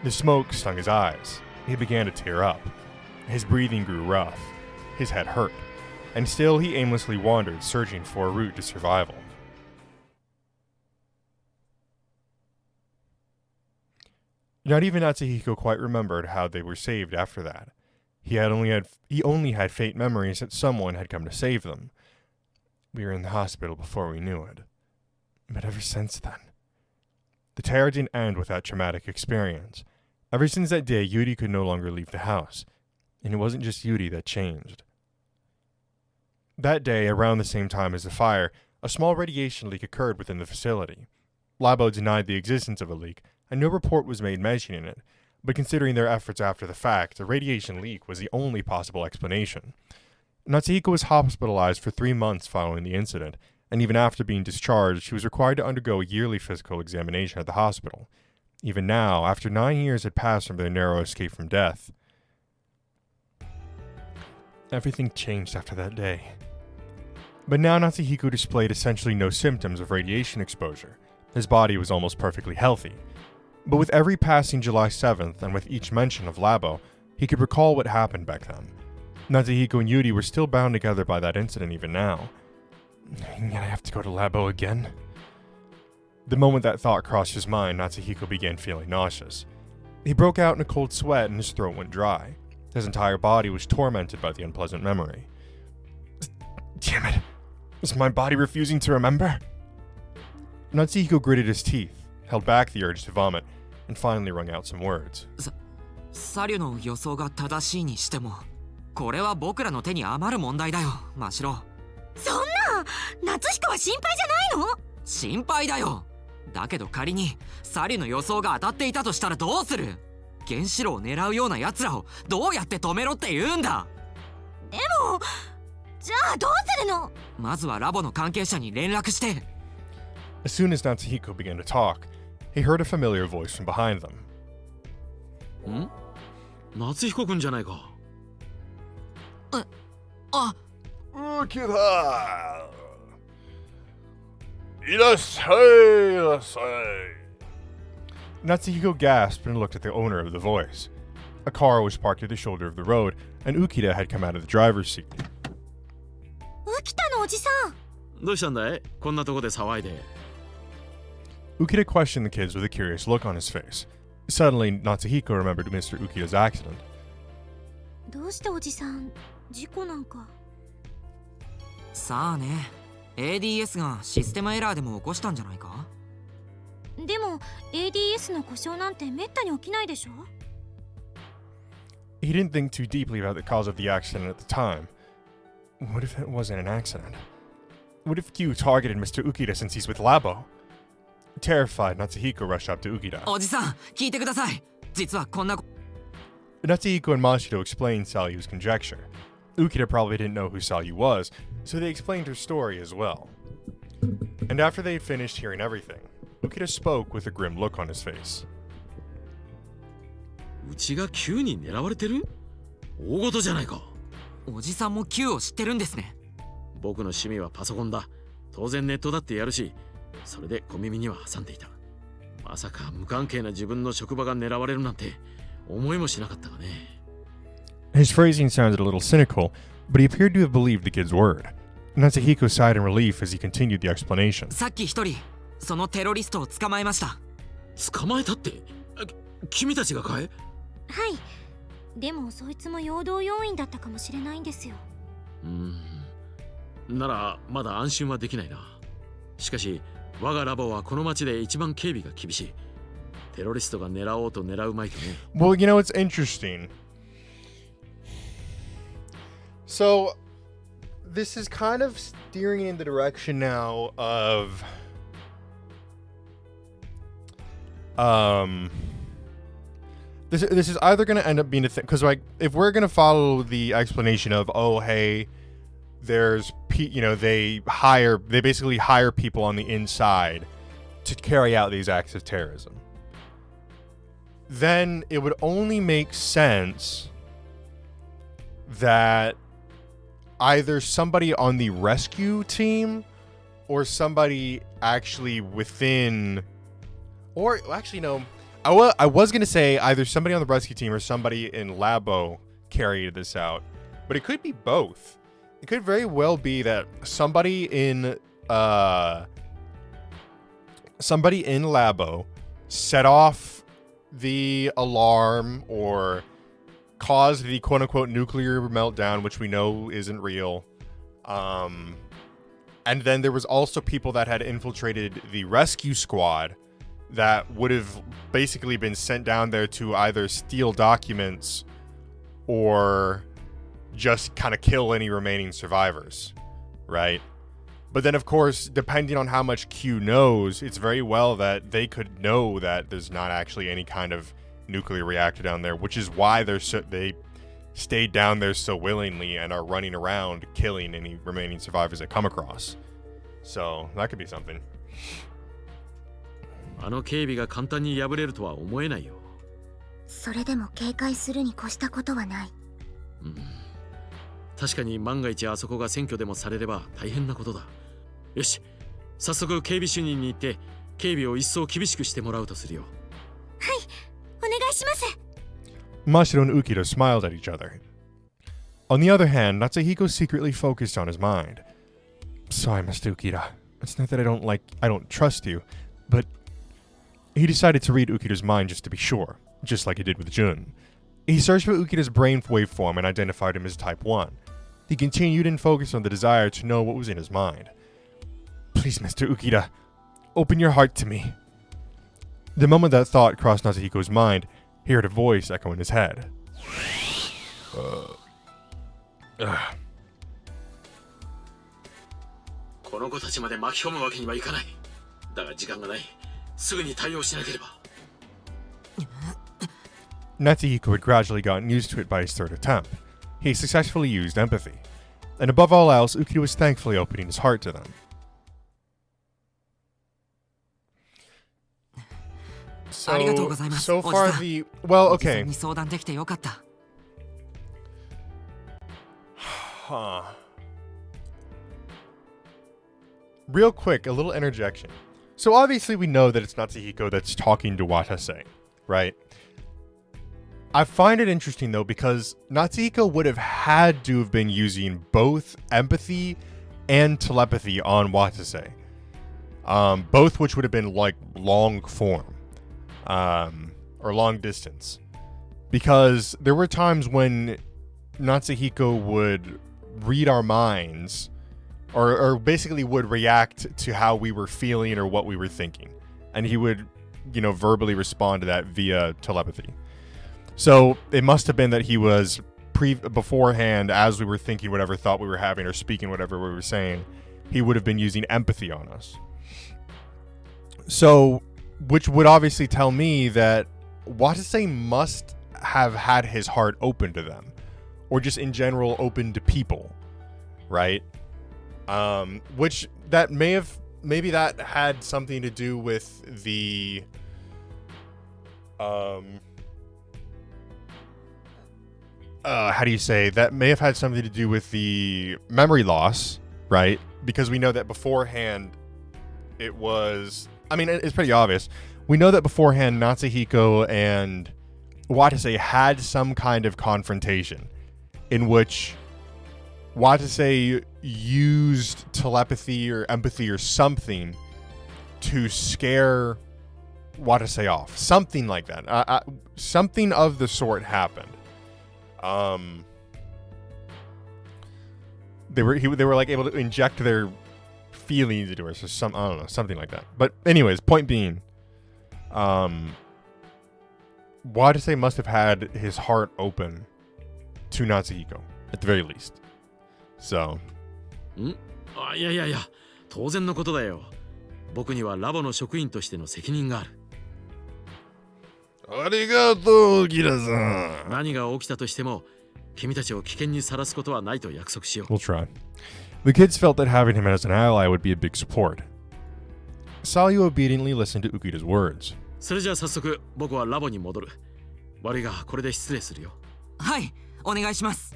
The smoke stung his eyes. He began to tear up. His breathing grew rough. His head hurt. And still he aimlessly wandered, searching for a route to survival. Not even Natsuhiko quite remembered how they were saved after that. He only had faint memories that someone had come to save them. We were in the hospital before we knew it. But ever since then, the terror didn't end with that traumatic experience. Ever since that day, Yuri could no longer leave the house. And it wasn't just Yuri that changed. That day, around the same time as the fire, a small radiation leak occurred within the facility. Labo denied the existence of a leak, and no report was made mentioning it, but considering their efforts after the fact, the radiation leak was the only possible explanation. Natsuhiko was hospitalized for 3 months following the incident, and even after being discharged, she was required to undergo a yearly physical examination at the hospital. Even now, after 9 years had passed from their narrow escape from death, everything changed after that day. But now Natsuhiko displayed essentially no symptoms of radiation exposure. His body was almost perfectly healthy. But with every passing July 7th, and with each mention of Labo, he could recall what happened back then. Natsuhiko and Yuri were still bound together by that incident even now. And yet I have to go to Labo again? The moment that thought crossed his mind, Natsuhiko began feeling nauseous. He broke out in a cold sweat and his throat went dry. His entire body was tormented by the unpleasant memory. Damn it! Is my body refusing to remember? Natsuhiko gritted his teeth, held back the urge to vomit, and finally wrung out some words. サリュの予想が正しいにしても、これは僕らの手に余る問題だよ、マシロ。そんな夏彦は心配じゃないの？心配だよ。だけど仮にサリュの予想が当たっていたとしたらどうする？原子炉を狙うような奴らをどうやって止めろって言うんだ？でも、じゃあどうするの？まずはラボの関係者に連絡して。As soon as Natsuhiko began to talk, he heard a familiar voice from behind them. ん？夏彦くんじゃないか。あ、Look at that! いらっしゃい、いらっしゃい. Natsuhiko gasped and looked at the owner of the voice. A car was parked at the shoulder of the road, and Ukita had come out of the driver's seat. 浮田のおじさん。どうしたんだい？こんなとこで騒いで。Ukita questioned the kids with a curious look on his face. Suddenly, Natsuhiko remembered Mr. Ukita's accident. どうしておじさん、事故なんか。さあね。ADS がシステムエラーでも起こしたんじゃないか？でも ADS の故障なんてめったに起きないでしょ？ He didn't think too deeply about the cause of the accident at the time. What if it wasn't an accident? What if Q targeted Mr. Ukita since he's with Labo? Terrified, Natsuhiko rushed up to Ukita. おじさん、聞いてください。実はこんな。Natsuhiko and Mashiro explained Salyu's conjecture. Ukita probably didn't know who Salyu was, so they explained her story as well. And after they had finished hearing everything, Ukita spoke with a grim look on his face. うちが Q に狙われてる？大事じゃないか。おじさんも Q を知ってるんですね。僕の趣味はパソコンだ。当然ネットだってやるし、それで小耳には挟んでいた。まさか無関係な自分の職場が狙われるなんて思いもしなかったがね。His phrasing sounded a little cynical, but he appeared to have believed the kid's word. Natsuhiko sighed in relief as he continued the explanation. さっき一人、そのテロリストを捕まえました。捕まえたって？君たちがかい？はい。でもそいつも陽動要員だったかもしれないんですよ。ならまだ安心はできないな。しかし我がラボはこの町で一番警備が厳しい。テロリストが狙おうと狙うまいとね。Well, you know, it's interesting. So, this is kind of steering in the direction now of this is either going to end up being a thing, because like if we're going to follow the explanation of, oh hey, there's they basically hire people on the inside to carry out these acts of terrorism, then it would only make sense that either somebody on the rescue team or somebody actually within, or actually no, I was going to say either somebody on the rescue team or somebody in Labo carried this out, but it could be both. It could very well be that somebody in Labo set off the alarm or caused the quote-unquote nuclear meltdown, which we know isn't real. And then there was also people that had infiltrated the rescue squad that would have basically been sent down there to either steal documents or just kind of kill any remaining survivors, right? But then, of course, depending on how much Q knows, it's very well that they could know that there's not actually any kind of nuclear reactor down there, which is why they stayed down there so willingly and are running around killing any remaining survivors they come across. So that could be something. あの警備が簡単に破れるとは思えないよ。それでも警戒するに越したことはない。確かに万が一あそこが占拠でもされれば大変なことだ。よし、早速警備主任に行って警備を一層厳しくしてもらうとするよ。はい、お願いします。Mashiro and Ukita smiled at each other. On the other hand, Natsuhiko secretly focused on his mind. Sorry, Mr. Ukita. It's not that I don't trust you, but he decided to read Ukita's mind just to be sure, just like he did with Jun. He searched for Ukita's brain waveform and identified him as Type 1. He continued and focused on the desire to know what was in his mind. Please, Mr. Ukita, open your heart to me. The moment that thought crossed Natsuhiko's mind, he heard a voice echo in his head. この子たちまで巻き込むわけにはいかない。だが時間がない。すぐに対応しなければ。Natsuhiko had gradually gotten used to it by his third attempt. He successfully used empathy. And above all else, Ukita was thankfully opening his heart to them. So far the... Well, okay. Huh. Real quick, a little interjection. So obviously we know that it's Natsuhiko that's talking to Watase, right? I find it interesting though because Natsuhiko would have had to have been using both empathy and telepathy on Watase. Both which would have been like long form. Or long distance. Because there were times when Natsuhiko would read our minds or basically would react to how we were feeling or what we were thinking. And he would, verbally respond to that via telepathy. So it must have been that he was beforehand, as we were thinking whatever thought we were having or speaking whatever we were saying, he would have been using empathy on us. So, which would obviously tell me that Watase must have had his heart open to them. Or just in general open to people. Right? Which that maybe that had something to do with the how do you say, that may have had something to do with the memory loss, right? Because we know that beforehand it was, it's pretty obvious. We know that beforehand Natsuhiko and Watase had some kind of confrontation in which Watase used telepathy or empathy or something to scare Watase off. Something like that. Something of the sort happened. They were like able to inject their feelings into her, so something like that. But anyways, point being, Watase must have had his heart open to Natsuhiko at the very least. So. いや、当然のことだよ。僕にはラボの職員としての責任がある。ありがとう、ギラさん。何が起きたとしても、君たちを危険にさらすことはないと約束しよう。We'll try. The kids felt that having him as an ally would be a big support. Sayu obediently listened to Ukita's words. それじゃあ早速、僕はラボに戻る。悪いが、これで失礼するよ。はい、お願いします。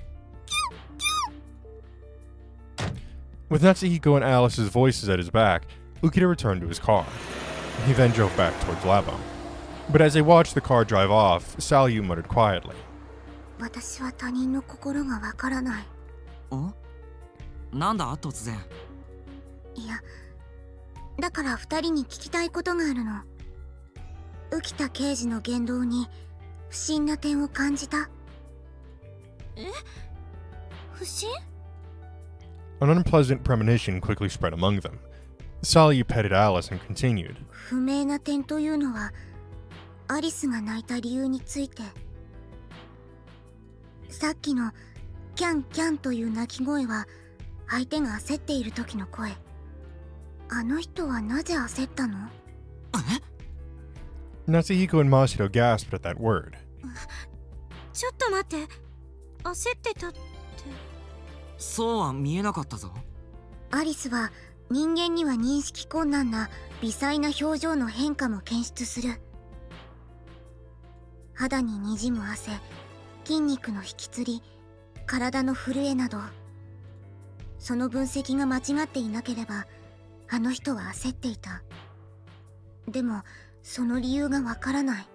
With Natsuhiko and Alice's voices at his back, Ukita returned to his car. He then drove back towards Labo. But as they watched the car drive off, Sayu muttered quietly. 私は他人の心がわからない。なんだ突然。いや、だから二人に聞きたいことがあるの。浮田刑事の言動に不審な点を感じた。不審？ An unpleasant premonition quickly spread among them. Sayu petted Alice and continued. 不明な点というのは、アリスが泣いた理由について。さっきのキャンキャンという鳴き声は相手が焦っている時の声。あの人はなぜ焦ったの？ Natsuhiko and Mashiro gasped at that word. ちょっと待って。焦ってたって。そうは見えなかったぞ。アリスは人間には認識困難な微細な表情の変化も検出する。肌ににじむ汗、筋肉の引きつり、体の震えなど、その分析が間違っていなければあの人は焦っていた。でもその理由がわからない。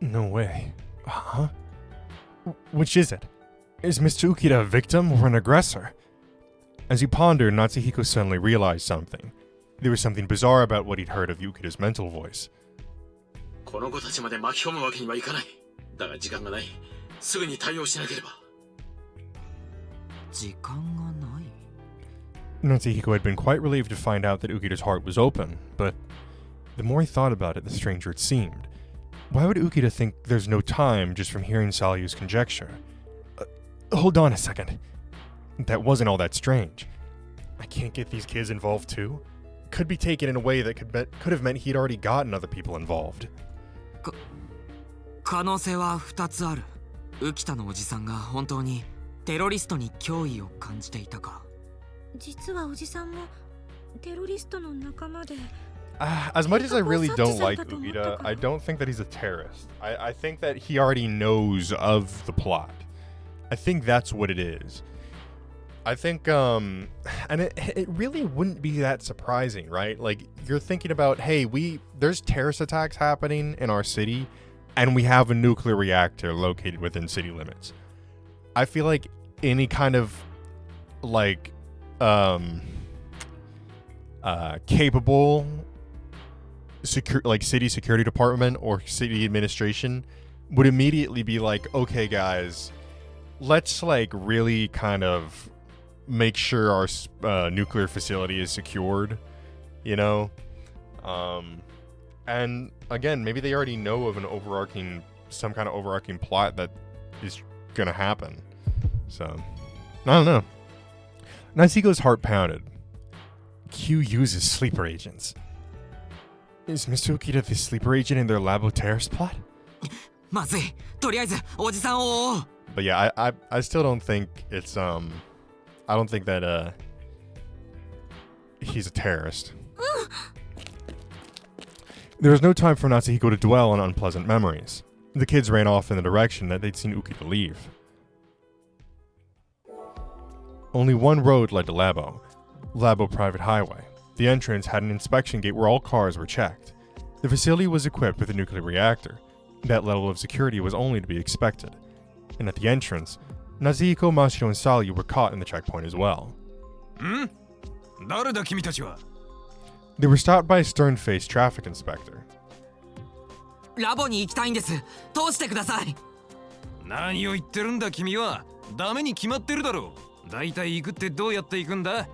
No way. Huh? Which is it? Is Mr. Ukita a victim or an aggressor? As he pondered, Natsuhiko suddenly realized something. There was something bizarre about what he'd heard of Ukita's mental voice. この子たちまで巻き込むわけにはいかない。だが時間がない。すぐに対応しなければ。時間がない。 Natsuhiko had been quite relieved to find out that Ukita's heart was open, but the more he thought about it, the stranger it seemed. Why would Ukita think there's no time just from hearing Salyu's conjecture? Hold on a second. That wasn't all that strange. I can't get these kids involved too? Could be taken in a way that could have meant he'd already gotten other people involved. 可能性は2つある。浮田のおじさんが本当にテロリストに脅威を感じていたか。実はおじさんもテロリストの仲間で。As much as I really don't like Ukita, I don't think that he's a terrorist. I think that he already knows of the plot. I think that's what it is. I think, and it really wouldn't be that surprising, right? Like, you're thinking about, hey, there's terrorist attacks happening in our city, and we have a nuclear reactor located within city limits. I feel like any kind of, like, capable city security department or city administration would immediately be like, okay guys, let's like really kind of make sure our nuclear facility is secured, you know? And again, maybe they already know of some kind of overarching plot that is gonna happen. So, I don't know. Natsuhiko's heart pounded. Q uses sleeper agents. Is Mr. Ukita the sleeper agent in their Labo terrorist plot? まずい。とりあえずおじさんを追おう。 But yeah, I still don't think it's I don't think that he's a terrorist. There was no time for Natsuhiko to dwell on unpleasant memories. The kids ran off in the direction that they'd seen Ukita leave. Only one road led to Labo Private Highway. The entrance had an inspection gate where all cars were checked. The facility was equipped with a nuclear reactor. That level of security was only to be expected. And at the entrance, Natsuhiko, Mashiro, and Salyu were caught in the checkpoint as well. 誰だ君たちは? They were stopped by a stern-faced traffic inspector. ラボに行きたいんです。通してください。何を言ってるんだ君は。ダメに決まってるだろう。だいたい行くってどうやって行くんだ。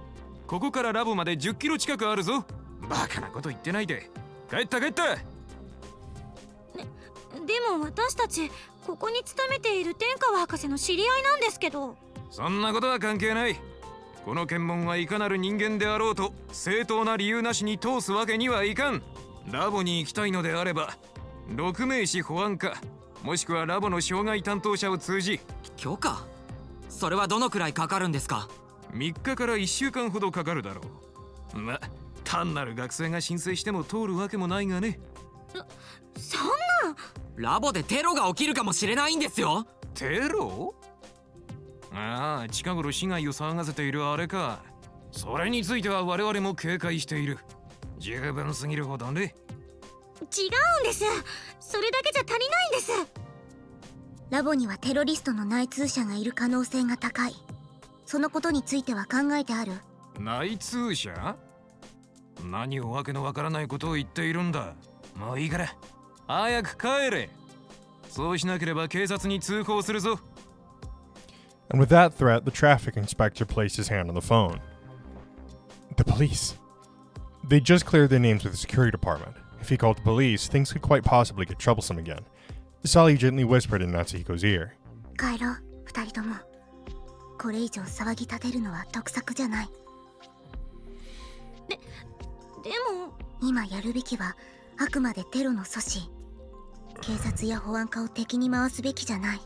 ここからラボまで10キロ近くあるぞ。バカなこと言ってないで。帰った。でも私たちここに勤めている天川博士の知り合いなんですけど。そんなことは関係ない。この検問はいかなる人間であろうと正当な理由なしに通すわけにはいかん。ラボに行きたいのであれば6名士保安課もしくはラボの障害担当者を通じ。許可？それはどのくらいかかるんですか？3日から1週間ほどかかるだろう。ま、単なる学生が申請しても通るわけもないがね。そんな。ラボでテロが起きるかもしれないんですよ。テロ？ああ、近頃市街を騒がせているあれか。それについては我々も警戒している。十分すぎるほどね。違うんです。それだけじゃ足りないんです。ラボにはテロリストの内通者がいる可能性が高い。そのことについては考えてある？内通者？何をわけのわからないことを言っているんだ。もういいから早く帰れ。そうしなければ警察に通報するぞ。And with that threat, the traffic inspector placed his hand on the phone. The police. They just cleared their names with the security department. If he called the police, things could quite possibly get troublesome again. Sally gently whispered in Natsuhiko's ear. 帰ろう、二人とも。これ以上騒ぎ立てるのは得策じゃない。でも今やるべきはあくまでテロの阻止。警察や保安課を敵に回すべきじゃない。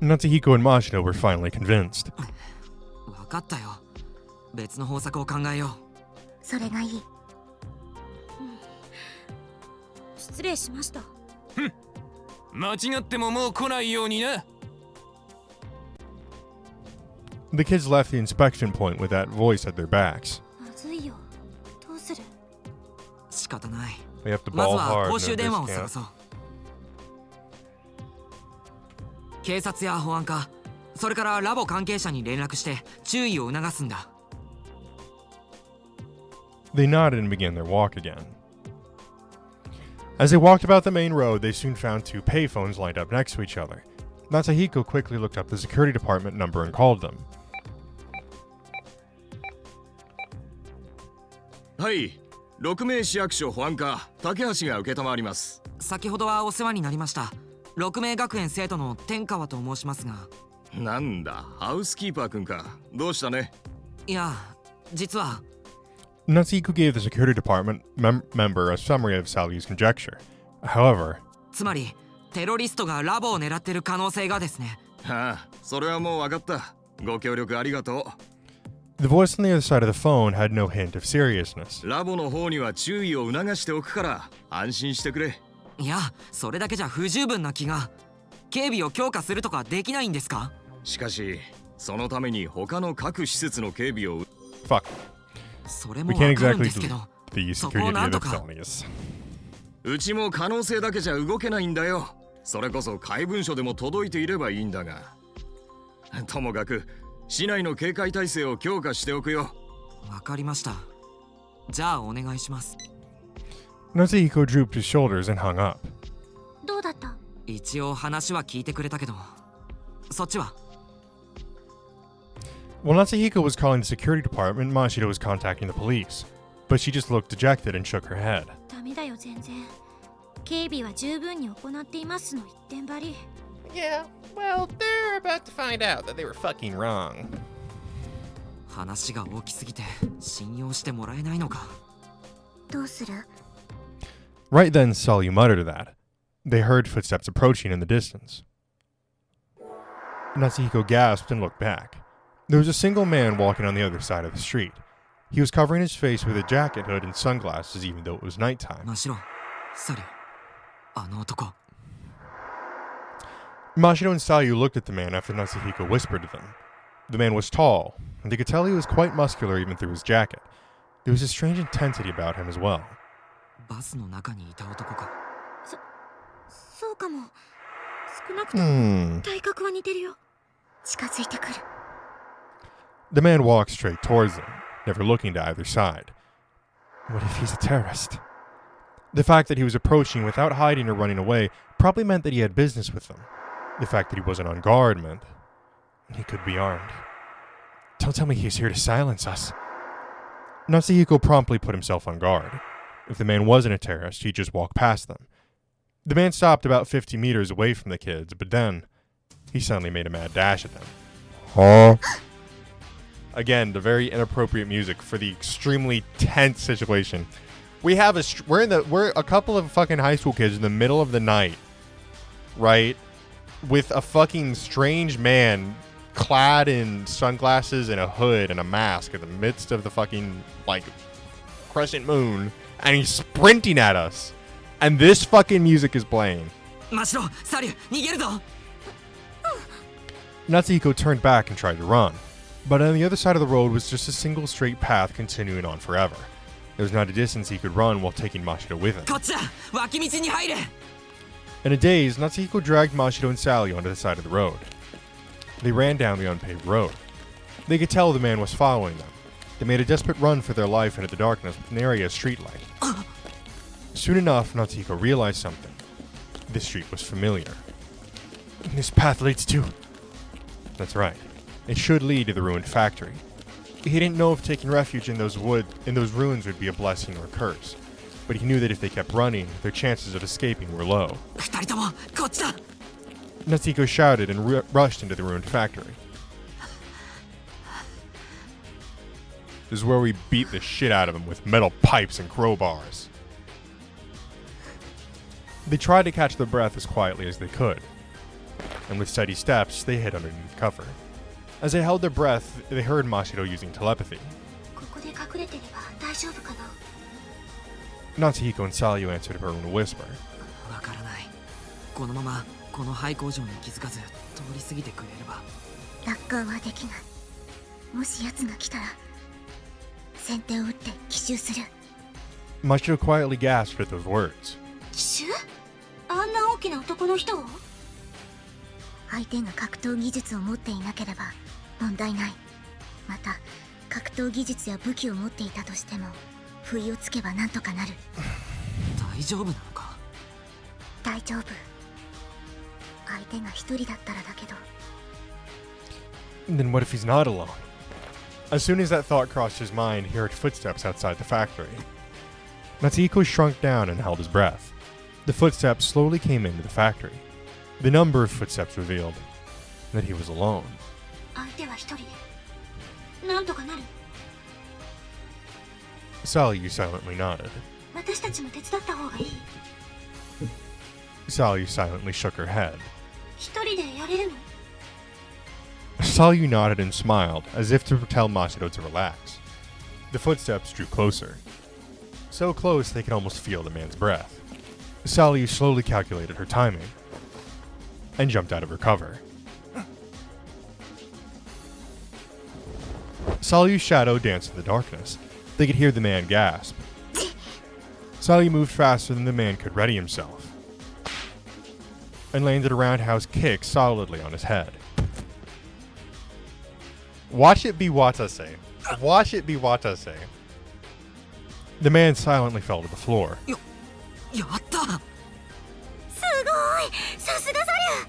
Natsuhiko and Mashita were finally convinced. 分かったよ。別の方策を考えよう。それがいい。失礼しました。間違ってももう来ないようにな。 The kids left the inspection point with that voice at their backs. まずいよ。どうする？仕方ない。 They have to まず ball は hard 公 no 衆電話を discount. 探そう。警察や保安課、それからラボ関係者に連絡して注意を促すんだ。 They nodded and began their walk again. As they walked about the main road, they soon found two payphones lined up next to each other. Natsuhiko quickly looked up the security department number and called them. はい、6名市役所保安課竹橋が承ります。先ほどはお世話になりました。6名学園生徒の天川と申しますが。なんだ、ハウスキーパーくんか。どうしたね。いや、実は。 Natsuhiko gave the security department member a summary of Sally's conjecture. However, つまりテロリストがラボを狙ってる可能性がですね。はあ、それはもう分かった。ご協力ありがとう。 the voice on the other side of the phone had no hint of seriousness. ラボの方には注意を促しておくから安心してくれ。いや、それだけじゃ不十分な気が。警備を強化するとかできないんですか？しかし、そのために他の各施設の警備を。Fuck. それも We わ can't かるん exactly ですけど。 the そこを security なん of と the か。 felonies. うちも可能性だけじゃ動けないんだよ。それこそ怪文書でも届いていればいいんだが。ともかく市内の警戒態勢を強化しておくよ。わかりました。じゃあお願いします。 Natsuhiko drooped his shoulders and hung up. どうだった？一応話は聞いてくれたけど、そっちは？ While Natsuhiko was calling the security department, Mashita was contacting the police. But she just looked dejected and shook her head. ダメだよ全然。警備は十分に行っていますの一点張り。 Yeah, well, they're about to find out that they were fucking wrong. 話が大きすぎて信用してもらえないのか。どうする？ Right then, Sully muttered that. They heard footsteps approaching in the distance. Natsuhiko gasped and looked back. There was a single man walking on the other side of the street. He was covering his face with a jacket hood and sunglasses even though it was nighttime. 真白、サリュ、あの男。 Mashito and Sayu looked at the man after Natsuhiko whispered to them. The man was tall, and they could tell he was quite muscular even through his jacket. There was a strange intensity about him as well. バスの中にいた男か。そうかも。少なくとも体格は似てるよ。近づいてくる。 The man walked straight towards them, never looking to either side. What if he's a terrorist? The fact that he was approaching without hiding or running away probably meant that he had business with them. The fact that he wasn't on guard meant he could be armed. Don't tell me he's here to silence us. Natsuhiko promptly put himself on guard. If the man wasn't a terrorist, he'd just walk past them. The man stopped about 50 meters away from the kids, but then he suddenly made a mad dash at them. Huh? Again, the very inappropriate music for the extremely tense situation. We're a couple of fucking high school kids in the middle of the night, right? With a fucking strange man clad in sunglasses and a hood and a mask in the midst of the fucking, like, crescent moon, and he's sprinting at us. And this fucking music is playing. 真白、サリュ、逃げるぞ。 Natsuhiko turned back and tried to run. But on the other side of the road was just a single straight path continuing on forever. There was not a distance he could run while taking Mashito with him. こっちだ、脇道に入れ。 In a daze, Natsuhiko dragged Mashito and Sally onto the side of the road. They ran down the unpaved road. They could tell the man was following them. They made a desperate run for their life into the darkness with nary a streetlight. Soon enough, Natsuhiko realized something. This street was familiar. This path leads to... That's right. It should lead to the ruined factory. He didn't know if taking refuge in those ruins would be a blessing or a curse. But he knew that if they kept running, their chances of escaping were low. 二人ともこっちだ。 Natsuhiko shouted and rushed into the ruined factory. This is where we beat the shit out of him with metal pipes and crowbars. They tried to catch their breath as quietly as they could, and with steady steps, they hid underneath cover. As they held their breath, they heard Mashiro using telepathy. ここで隠れてれば大丈夫かな。 Natsuhiko and Salyu answered her in a whisper. わからない。このままこの廃工場に気づかず通り過ぎてくれれば。楽観はできない。もし奴が来たら先手を打って奇襲する。 Mashiro quietly gasped at those words. 奇襲？あんな大きな男の人を？相手が格闘技術を持っていなければ問題ない。また格闘技術や武器を持っていたとしても不意をつけばなんとかなる。大丈夫なのか？大丈夫。相手が一人だったらだけど。 Then what if he's not alone? As soon as that thought crossed his mind, he heard footsteps outside the factory. Natsuhiko shrunk down and held his breath. The footsteps slowly came into the factory. The number of footsteps revealed that he was alone. 相手は一人でなんとかなる。 Salyu silently nodded. 私たちも手伝った方がいい。 Salyu silently shook her head. 一人でやれるの？ Salyu nodded and smiled, as if to tell Mashiro to relax. The footsteps drew closer. So close they could almost feel the man's breath. Salyu slowly calculated her timing and jumped out of her cover. Salyu's shadow danced in the darkness. They could hear the man gasp. Salyu moved faster than the man could ready himself and landed a roundhouse kick solidly on his head. Watch it be Watase. Watch it be Watase. The man silently fell to the floor. やった！すごい！さすがサリュー！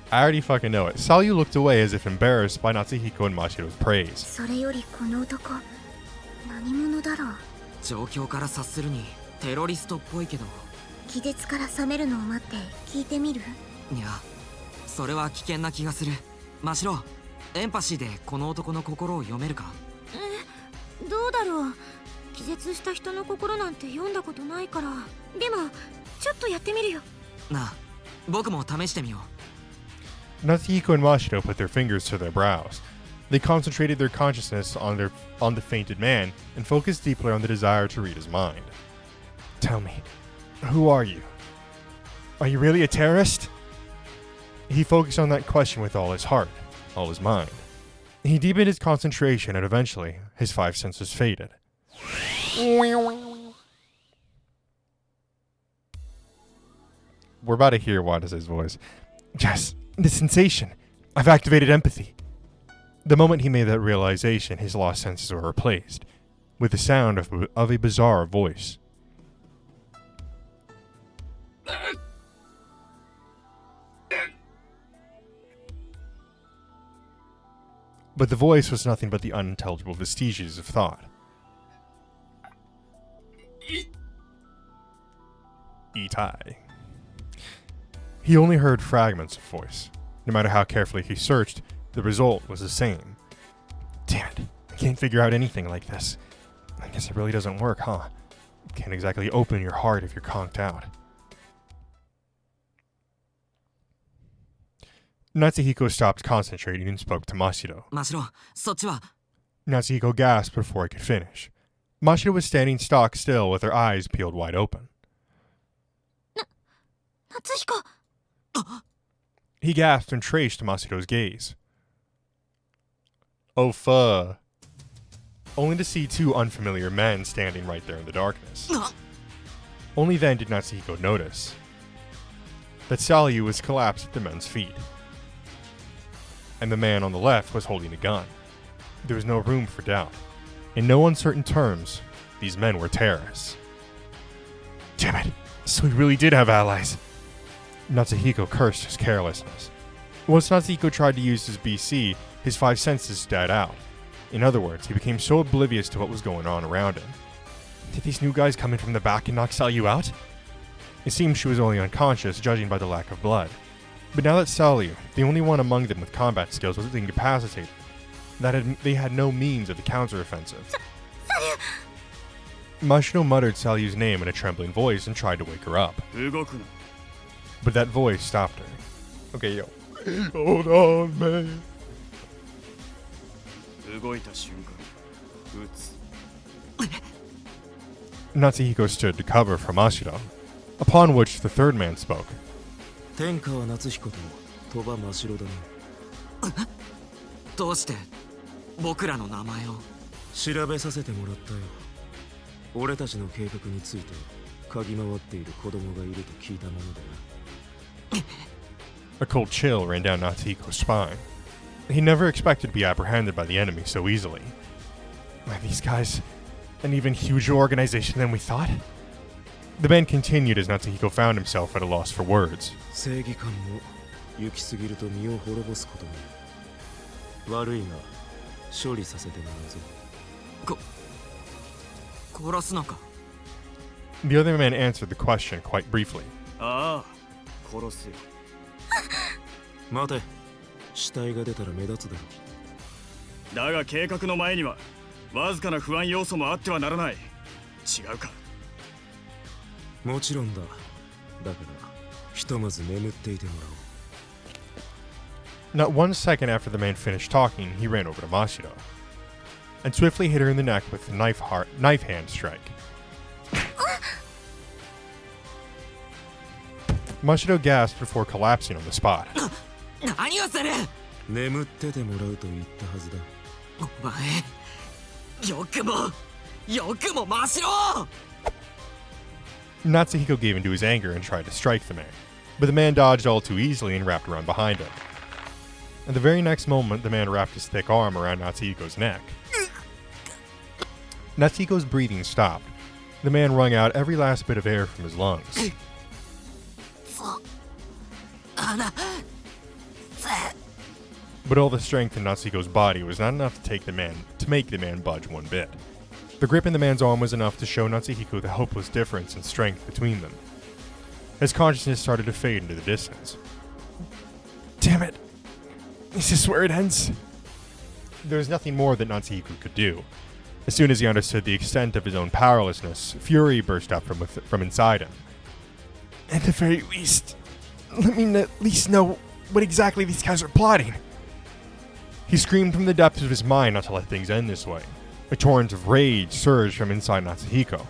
I already fucking know it. Salyu looked away as if embarrassed by Natsuhiko and Mashiro's praise. それよりこの男何者だろう。状況から察するにテロリストっぽいけど。気絶から覚めるのを待って聞いてみる？いや、それは危険な気がする。マシロ、エンパシーでこの男の心を読めるか？どうだろう。気絶した人の心なんて読んだことないから。でもちょっとやってみるよ。なあ、僕も試してみよう。 Natsuhiko and Mashiro put their fingers to their brows. They concentrated their consciousness on the fainted man and focused deeply on the desire to read his mind. Tell me, who are you? Are you really a terrorist? He focused on that question with all his heart, all his mind. He deepened his concentration and eventually his five senses faded. We're about to hear Watase's voice. Yes, the sensation. I've activated empathy. The moment he made that realization, his lost senses were replaced with the sound of a bizarre voice. But the voice was nothing but the unintelligible vestiges of thought. Itai. He only heard fragments of voice. No matter how carefully he searched, the result was the same. Damn it, I can't figure out anything like this. I guess it really doesn't work, huh? Can't exactly open your heart if you're conked out. Natsuhiko stopped concentrating and spoke to Mashiro. マシロ、そっちは。 Natsuhiko gasped before he could finish. Mashiro was standing stock still with her eyes peeled wide open. 夏彦。 He gasped and traced Mashiro's gaze. Oh, fuh. Only to see two unfamiliar men standing right there in the darkness. Only then did Natsuhiko notice that Salyu was collapsed at the men's feet, and the man on the left was holding a gun. There was no room for doubt. In no uncertain terms, these men were terrorists. Damn it, so we really did have allies. Natsuhiko cursed his carelessness. Once Natsuhiko tried to use his BC, his five senses died out. In other words, he became so oblivious to what was going on around him. Did these new guys come in from the back and knock Salyu out? It seemed she was only unconscious, judging by the lack of blood. But now that Salyu, the only one among them with combat skills, was incapacitated, they had no means of the counteroffensive. Mashino muttered Salyu's name in a trembling voice and tried to wake her up. 動くな。 But that voice stopped her. Okay, yo. Hold on, man. 動いた瞬間、撃つ。 Natsuhiko stood to cover for Mashiro, upon which the third man spoke. 天川夏彦と鳥羽真白だね。どうして僕らの名前を。調べさせてもらったよ。俺たちの計画について嗅ぎ回っている子供がいると聞いたものだな。 A cold chill ran down Natsuhiko's spine. He never expected to be apprehended by the enemy so easily. Are these guys an even huger organization than we thought? The man continued as Natsuhiko found himself at a loss for words. 正義感も行き過ぎると身を滅ぼすことも。悪いが処理させてもらうぞ。殺すのか。 The other man answered the question quite briefly. ああ、殺すよ。待て。死体が出たら目立つだろ。だが計画の前にはわずかな不安要素もあってはならない。違うか。もちろんだ。だからひとまず眠っていてもらおう。 Not 1 second after the man finished talking, he ran over to Mashiro and swiftly hit her in the neck with a knife hand strike. Mashiro gasped before collapsing on the spot. 何をする。眠っててもらうと言ったはずだ。お前、よくも真っ白。 Natsuhiko gave into his anger and tried to strike the man, but the man dodged all too easily and wrapped around behind him. At the very next moment, the man wrapped his thick arm around Natsuhiko's neck. Natsuhiko's breathing stopped. The man wrung out every last bit of air from his lungs. But all the strength in Natsuhiko's body was not enough to make the man budge one bit. The grip in the man's arm was enough to show Natsuhiko the hopeless difference in strength between them. His consciousness started to fade into the distance. Damn it! Is this where it ends? There was nothing more that Natsuhiko could do. As soon as he understood the extent of his own powerlessness, fury burst up from inside him. At the very least, let me at least know what exactly these guys are plotting. He screamed from the depths of his mind not to let things end this way. A torrent of rage surged from inside Natsuhiko.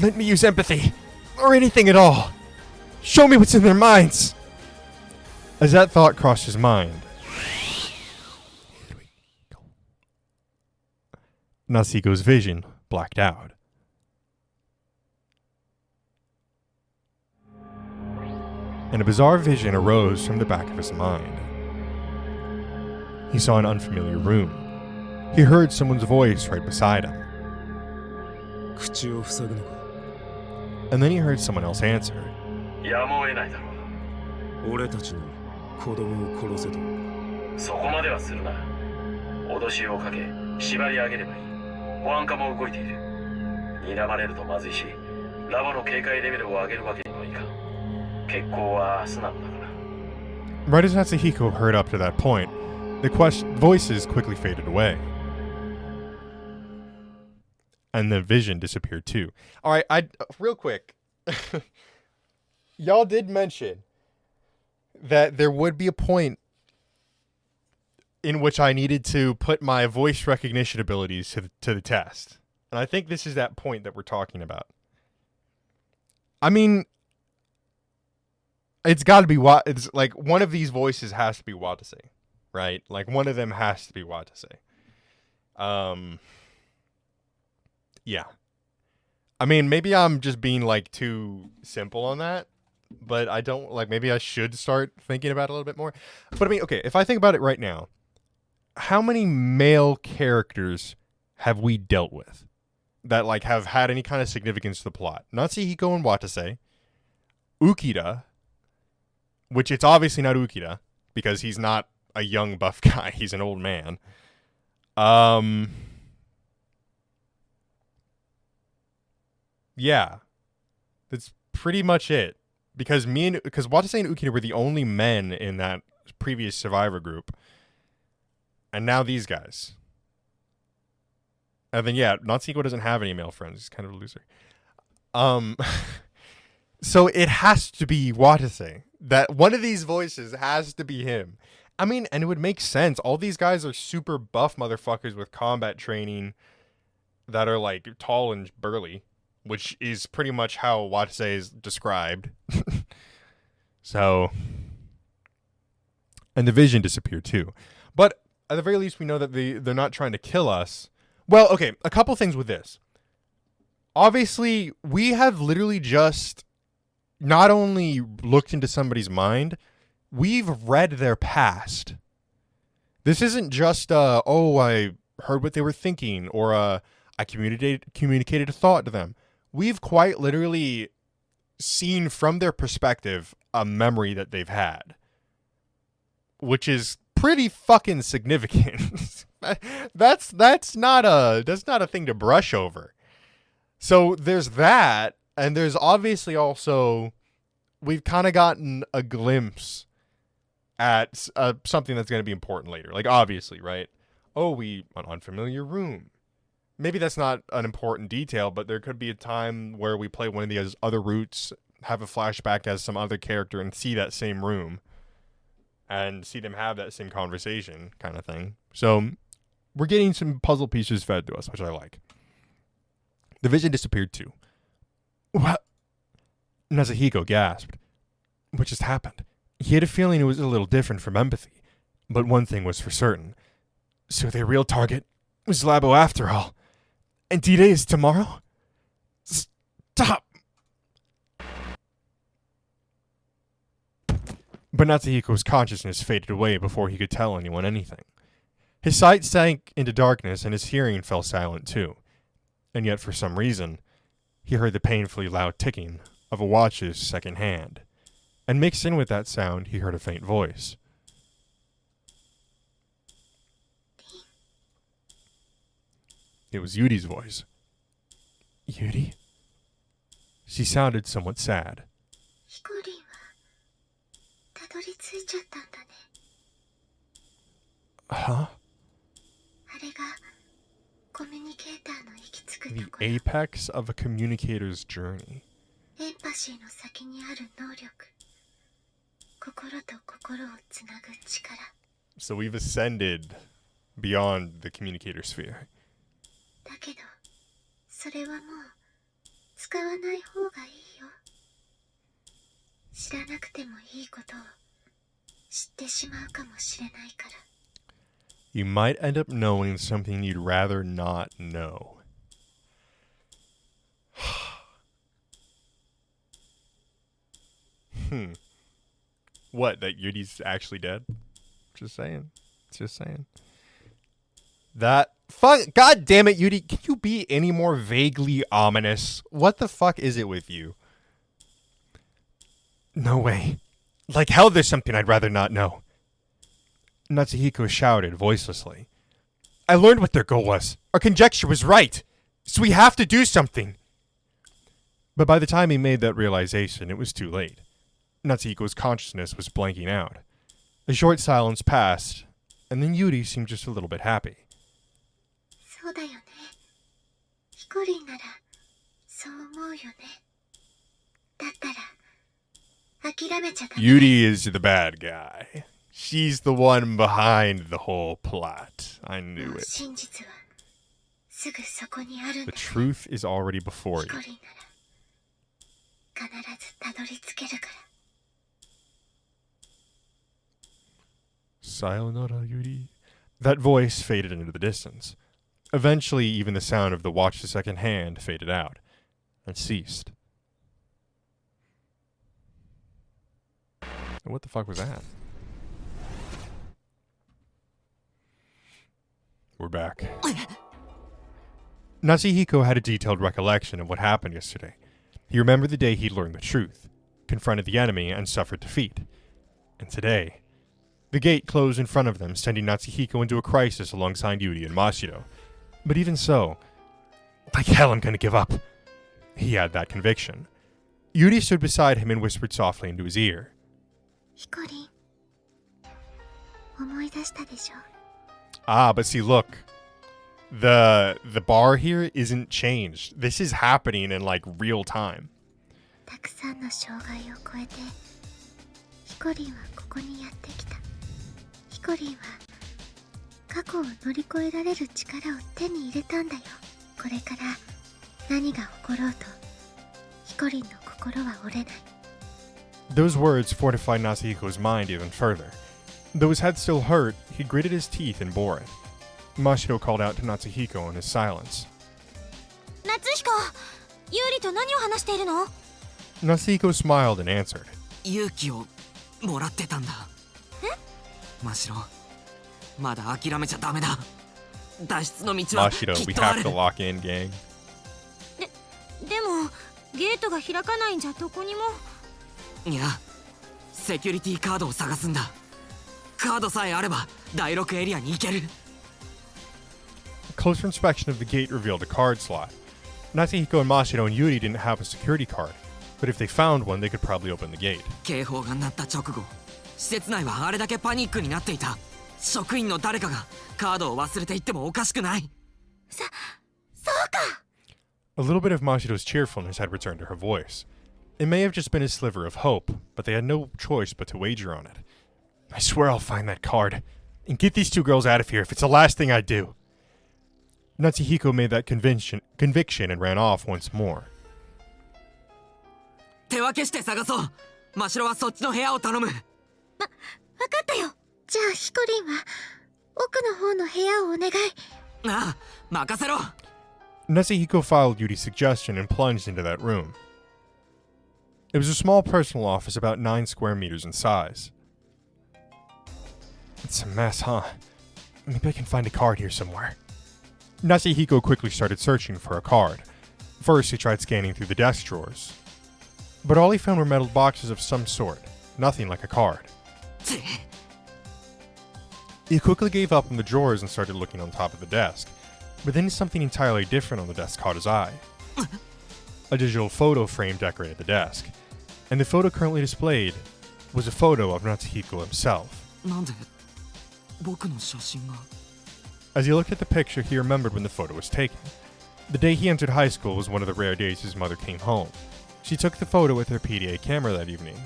Let me use empathy, or anything at all. Show me what's in their minds. As that thought crossed his mind, Natsuhiko's vision blacked out. And a bizarre vision arose from the back of his mind. He saw an unfamiliar room. He heard someone's voice right beside him. 口を塞ぐのか。 And then he heard someone else answer. やむを得ないだろう。俺たちの子供を殺せと。そこまではするな。脅しをかけ、縛り上げればいい。保安課も動いている。睨まれるとまずいし、ラボの警戒レベルを上げるわけにもいかん。決行は明日なのだから。 Right as Natsuhiko heard up to that point, the voices quickly faded away. And the vision disappeared too. Alright, real quick. Y'all did mention that there would be a point in which I needed to put my voice recognition abilities to the test. And I think this is that point that we're talking about. I mean, it's got to be it's like one of these voices has to be Watase, right? Like one of them has to be Watase. Yeah. I mean, maybe I'm just being like too simple on that, but I don't like, maybe I should start thinking about it a little bit more. But I mean, okay, if I think about it right now, how many male characters have we dealt with that like have had any kind of significance to the plot? Natsuhiko and Watase, Ukida, which it's obviously not Ukida because he's not a young buff guy, he's an old man. Yeah, that's pretty much it. Because Watase and Ukida were the only men in that previous survivor group. And now these guys. And then, yeah, Natsuhiko doesn't have any male friends. He's kind of a loser. So it has to be Watase. That one of these voices has to be him. I mean, and it would make sense. All these guys are super buff motherfuckers with combat training that are like tall and burly, which is pretty much how Watase is described. So, and the vision disappeared too. But at the very least, we know that they're not trying to kill us. Well, okay, a couple things with this. Obviously, we have literally just not only looked into somebody's mind, we've read their past. This isn't just, I heard what they were thinking, or I communicated a thought to them. We've quite literally seen from their perspective a memory that they've had, which is pretty fucking significant. that's not a thing to brush over. So there's that, and there's obviously also, we've kind of gotten a glimpse at something that's going to be important later. Like, obviously, right? Oh, an unfamiliar room. Maybe that's not an important detail, but there could be a time where we play one of the other routes, have a flashback as some other character, and see that same room, and see them have that same conversation kind of thing. So we're getting some puzzle pieces fed to us, which I like. The vision disappeared too. What? Natsuhiko gasped. What just happened? He had a feeling it was a little different from empathy, but one thing was for certain. So their real target was Labo after all. And D-Day is tomorrow? Stop! But Natsuhiko's consciousness faded away before he could tell anyone anything. His sight sank into darkness and his hearing fell silent too. And yet, for some reason, he heard the painfully loud ticking of a watch's second hand. And mixed in with that sound, he heard a faint voice. It was Yudi's voice. Yudi? She sounded somewhat sad. Huh? The apex of a communicator's journey. So we've ascended beyond the communicator sphere. You might end up knowing something you'd rather not know. What, that Yudi's actually dead? Just saying. That fuck, god damn it, Yudi, can you be any more vaguely ominous? What the fuck is it with you? No way. Like hell there's something I'd rather not know. Natsuhiko shouted voicelessly. I learned what their goal was. Our conjecture was right. So we have to do something. But by the time he made that realization, it was too late. Natsuhiko's consciousness was blanking out. A short silence passed, and then Yuri seemed just a little bit happy. Yuri is the bad guy. She's the one behind the whole plot. I knew it. The truth is already before you. Sayonara, Yuri. That voice faded into the distance. Eventually, even the sound of the watch the second hand faded out and ceased. And what the fuck was that? We're back. Natsuhiko had a detailed recollection of what happened yesterday. He remembered the day he'd learned the truth, confronted the enemy, and suffered defeat. And today, the gate closed in front of them, sending Natsuhiko into a crisis alongside Yuri and Mashiro. But even so, like hell I'm gonna give up. He had that conviction. Yuri stood beside him and whispered softly into his ear. Ah, but see, look. The bar here isn't changed. This is happening in like real time. たくさんの障害を超えてヒコリンはここにやってきた。ヒコリンは過去を乗り越えられる力を手に入れたんだよ。これから何が起ころうとヒコリンの心は折れない。 Those words fortified Natsuhiko's mind even further. Though his head still hurt, he gritted his teeth and bore it. Mashiro called out to Natsuhiko in his silence. 夏彦、ユーリと何を話しているの？ Natsuhiko smiled and answered. 勇気をもらってたんだ。マシロ、まだ諦めちゃダメだ。脱出の道はき Mashiro, っ we とあ have る。 to lock in, gang. でもゲートが開かないんじゃどこにも。いや、セキュリティカードを探すんだ。カードさえあれば第6エリアに行ける。 Closer inspection of the gate revealed a card slot. Natsuhiko and Mashiro and Yuri didn't have a security card, but if they found one, they could probably open the gate. 警報が鳴った直後、施設内はあれだけパニックになっていた。職員の誰かがカードを忘れていってもおかしくない。そうか。 A little bit of Mashiro's cheerfulness had returned to her voice. It may have just been a sliver of hope, but they had no choice but to wager on it. I swear I'll find that card, and get these two girls out of here if it's the last thing I do. Natsuhiko made that conviction and ran off once more. 手分けして探そう。マシロはそっちの部屋を頼む。わかったよ。じゃあヒコリンは奥の方の部屋をお願い。ああ、任せろ。 Natsuhiko followed Yuri's suggestion and plunged into that room. It was a small personal office about 9 square meters in size. It's a mess, huh? Maybe I can find a card here somewhere. Natsuhiko quickly started searching for a card. First, he tried scanning through the desk drawers. But all he found were metal boxes of some sort, nothing like a card. He quickly gave up on the drawers and started looking on top of the desk. But then something entirely different on the desk caught his eye. A digital photo frame decorated the desk, and the photo currently displayed was a photo of Natsuhiko himself. なんで僕の写真が。 As he looked at the picture, he remembered when the photo was taken. The day he entered high school was one of the rare days his mother came home. She took the photo with her PDA camera that evening.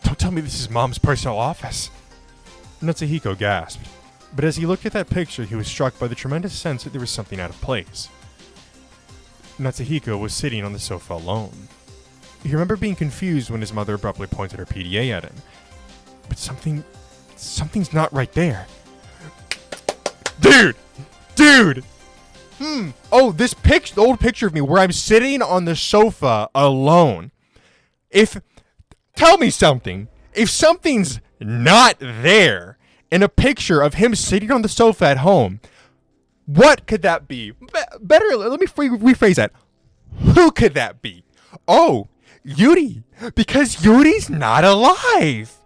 Don't tell me this is Mom's personal office. Natsuhiko gasped. But as he looked at that picture, he was struck by the tremendous sense that there was something out of place. Natsuhiko was sitting on the sofa alone. He remembered being confused when his mother abruptly pointed her PDA at him. But something's not right there. Dude! Oh, this picture, the old picture of me where I'm sitting on the sofa alone. Tell me something. If something's not there in a picture of him sitting on the sofa at home, what could that be? Better, let me rephrase that. Who could that be? Oh, Yuri. Because Yuri's not alive.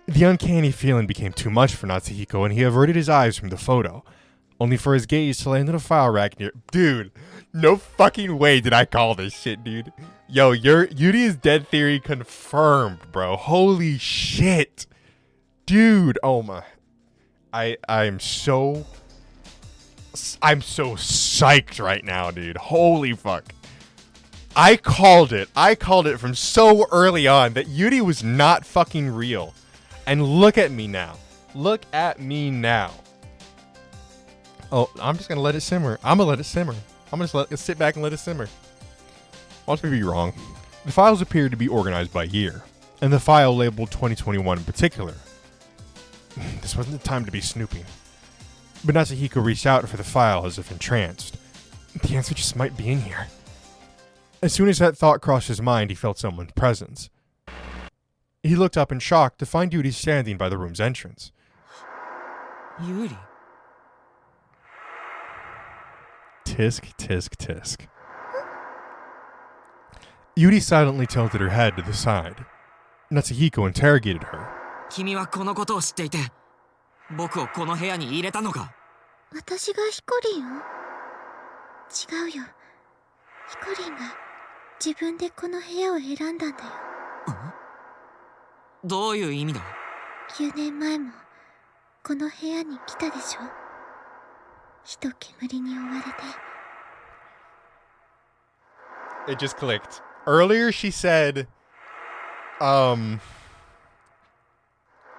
The uncanny feeling became too much for Natsuhiko, and he averted his eyes from the photo, only for his gaze to land on a file rack near. Dude, no fucking way did I call this shit, dude. Yo, Yuri is dead theory confirmed, bro. Holy shit. Dude, oh my. I'm so psyched right now, dude. Holy fuck. I called it from so early on that Yuri was not fucking real. And look at me now. Oh, I'm just gonna let it simmer. I'm gonna just sit back and let it simmer. Watch me be wrong. The files appeared to be organized by year, and the file labeled 2021 in particular. This wasn't the time to be snooping. But Natsuhiko reached out for the file as if entranced. The answer just might be in here. As soon as that thought crossed his mind, he felt someone's presence. He looked up in shock to find Yuri standing by the room's entrance. Yuri? Tisk, tisk, tisk. Yuri silently tilted her head to the side. Natsuhiko interrogated her. 君はこのことを知っていて、僕をこの部屋に入れたのか？私がヒコリンを？違うよ。ヒコリンが自分でこの部屋を選んだんだよ。どういう意味だ？ 9年前もこの部屋に来たでしょ。火と煙に追われて。 It just clicked. Earlier she said,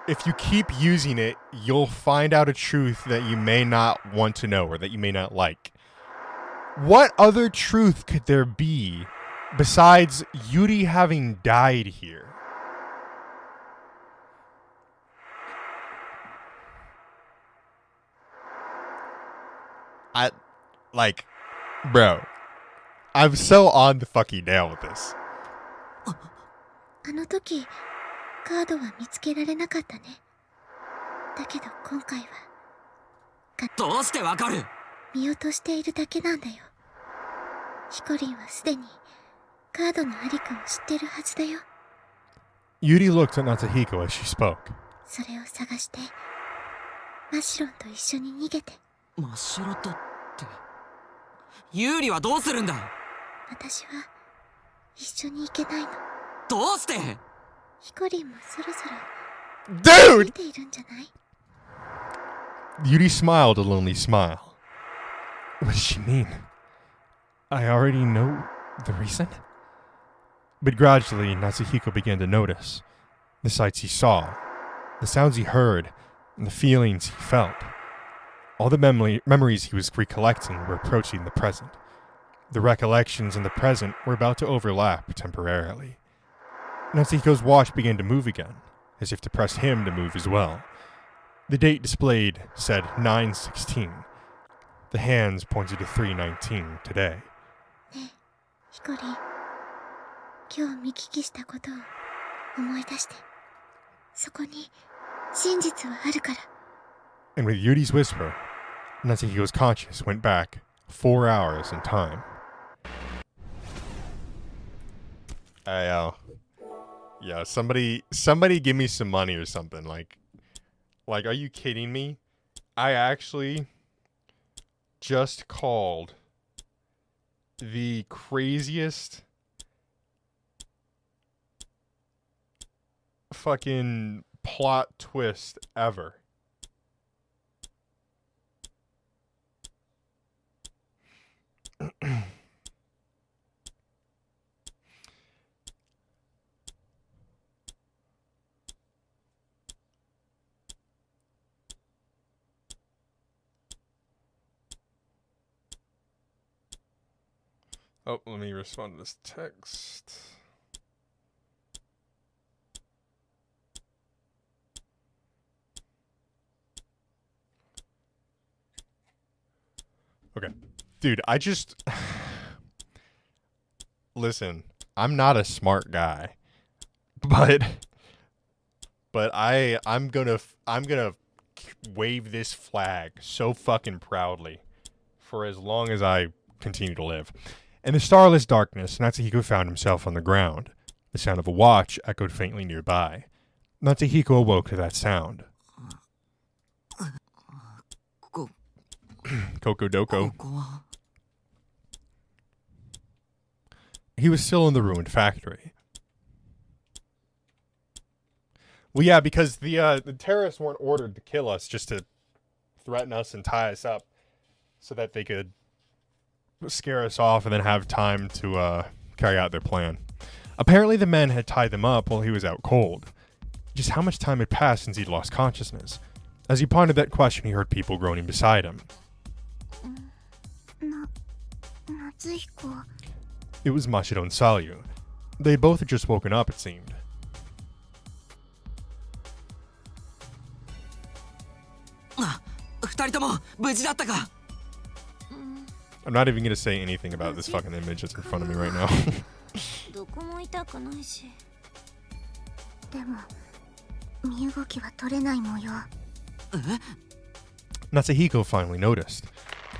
if you keep using it, you'll find out a truth that you may not want to know or that you may not like. What other truth could there be besides Yuri having died here? Bro, I'm so on the fucking nail with this. あの時カードは見つけられなかったね。だけど今回はどうしてわかる？見落としているだけなんだよ。ヒコリンはすでにカードのありかを知ってるはずだよ。 Yuri looked at Natsuhiko as she spoke. それを探してマシロンと一緒に逃げて。真っ白とってユーリはどうするんだ？私は一緒に行けないの。どうして？ヒコリンもそろそろ Dude! 見ているんじゃない？ Yuri smiled a lonely smile. What does she mean? I already know the reason? But gradually, Natsuhiko began to notice the sights he saw, the sounds he heard, and the feelings he felt. All the memories he was recollecting were approaching the present. The recollections and the present were about to overlap temporarily. Natsuhiko's watch began to move again, as if to press him to move as well. The date displayed said 9/16. The hands pointed to 3/19 today. ねえ、ヒコリン。今日見聞きしたことを思い出して。そこに真実はあるから。 And with Yuri's whisper, Natsuhiko's conscience went back 4 hours in time. Yeah, somebody give me some money or something. Like, are you kidding me? I actually just called the craziest fucking plot twist ever. Oh, let me respond to this text. Okay. Dude, I just... Listen, I'm not a smart guy. But I'm gonna wave this flag so fucking proudly for as long as I continue to live. In the starless darkness, Natsuhiko found himself on the ground. The sound of a watch echoed faintly nearby. Natsuhiko awoke to that sound. Kokodoko. He was still in the ruined factory. Well, yeah, because the terrorists weren't ordered to kill us, just to threaten us and tie us up so that they could scare us off and then have time to carry out their plan. Apparently the men had tied them up while he was out cold. Just how much time had passed since he'd lost consciousness? As he pondered that question, he heard people groaning beside him. Natsuhiko. It was Mashiro and Salyu. They both had just woken up, it seemed. I'm not even gonna say anything about this fucking image that's in front of me right now. どこも痛くないし。でも身動きは取れない模様。Natsuhiko finally noticed.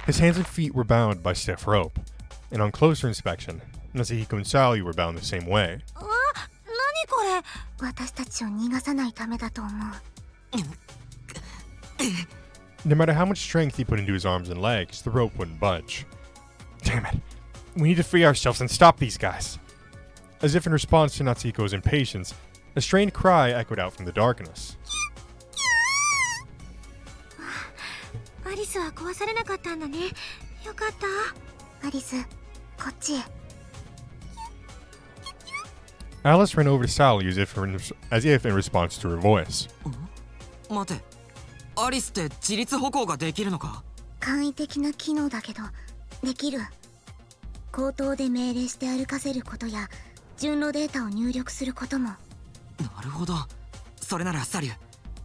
His hands and feet were bound by stiff rope, and on closer inspection, Natsuhiko and Salyu were bound the same way. あ、何これ。私たちを逃がさないためだと思う。No matter how much strength he put into his arms and legs, the rope wouldn't budge. Damn it. We need to free ourselves and stop these guys. As if in response to Natsuhiko's impatience, a strained cry echoed out from the darkness. アリス、スは壊されなかったんだね。よかった。アリス、こっちへ。 Alice ran over to Sally as if in response to her voice. 待て、アリスって自立歩行ができるのか？簡易的な機能だけどできる。口頭で命令して歩かせることや順路データを入力することも。なるほど。それならサリュー、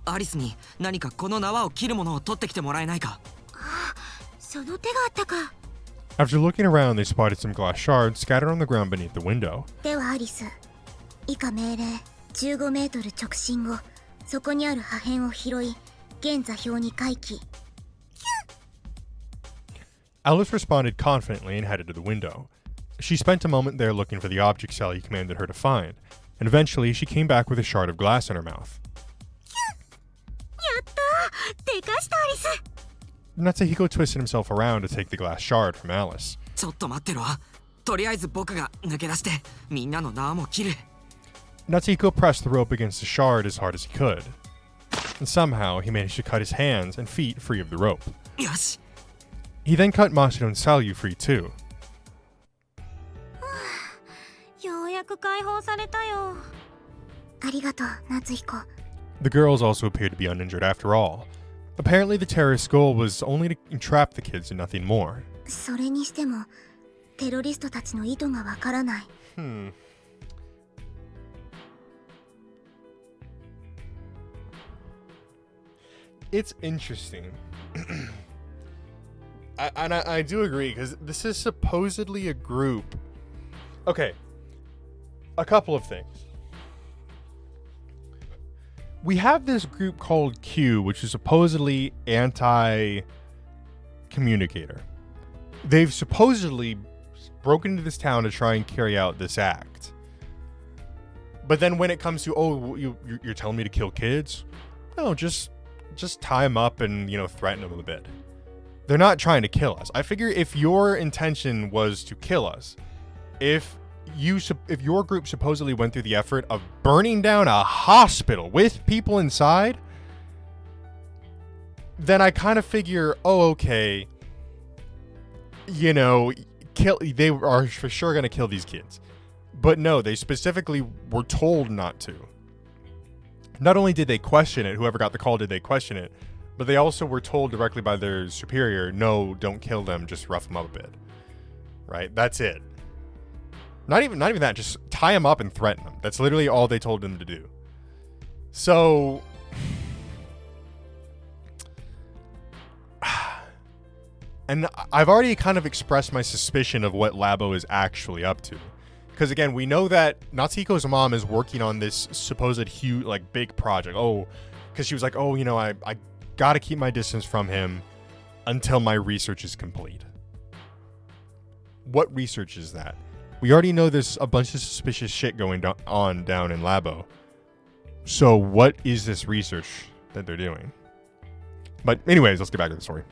アリスに何かこの縄を切るものを取ってきてもらえないか？ああ、その手があったか。 After looking around, they spotted some glass shards scattered on the ground beneath the window. ではアリス、以下命令。15メートル直進後、そこにある破片を拾い、現座標に回帰。 Alice responded confidently and headed to the window. She spent a moment there looking for the object Sally commanded her to find, and eventually she came back with a shard of glass in her mouth. やったー、でかしたアリス。 Natsuhiko twisted himself around to take the glass shard from Alice. ちょっと待ってろ。とりあえず僕が抜け出してみんなの縄も切る。 Natsuhiko pressed the rope against the shard as hard as he could, and somehow he managed to cut his hands and feet free of the rope. よし。 He then cut Masuno and Salyu free too. ようやく解放されたよ。ありがとう、夏彦。 The girls also appeared to be uninjured after all. Apparently the terrorist's goal was only to entrap the kids and nothing more. それにしてもテロリストたちの意図がわからない。It's interesting. I do agree, because this is supposedly a group. Okay, a couple of things. We have this group called Q, which is supposedly anti-communicator. They've supposedly broken into this town to try and carry out this act. But then when it comes to, oh, you're telling me to kill kids? No, just tie them up and, threaten them a bit. They're not trying to kill us. I figure if your intention was to kill us, if your group supposedly went through the effort of burning down a hospital with people inside, then I kind of figure, oh, okay, they are for sure going to kill these kids. But no, they specifically were told not to. Not only did they question it, whoever got the call did they question it, but they also were told directly by their superior, no, don't kill them, just rough them up a bit. Right? That's it. Not even that, just tie them up and threaten them. That's literally all they told them to do. So, and I've already kind of expressed my suspicion of what Labo is actually up to. Because again, we know that Natsuhiko's mom is working on this supposed huge, big project. Oh, because she was like, oh, I gotta keep my distance from him until my research is complete. What research is that? We already know there's a bunch of suspicious shit going on down in Labo. So what is this research that they're doing? But anyways, let's get back to the story.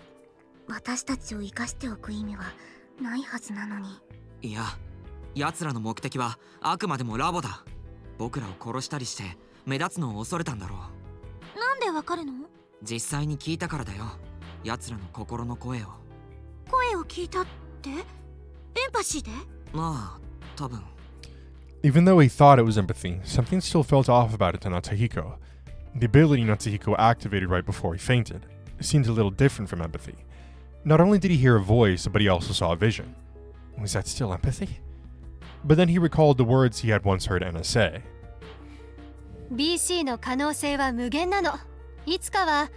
私たちを生かしておく意味はないはずなのに。いや、奴らの目的はあくまでもラボだ。僕らを殺したりして目立つのを恐れたんだろう。なんでわかるの？実際に聞いたからだよ。奴らの心の声を。声を聞いたって？エンパシーで？まあ、多分。Even though he thought it was empathy, something still felt off about it to Natsuhiko. The ability Natsuhiko activated right before he fainted seemed a little different from empathy. Not only did he hear a voice, but he also saw a vision. Was that still empathy? But then he recalled the words he had once heard Anna say. BC の可能性は無限なの。いつかは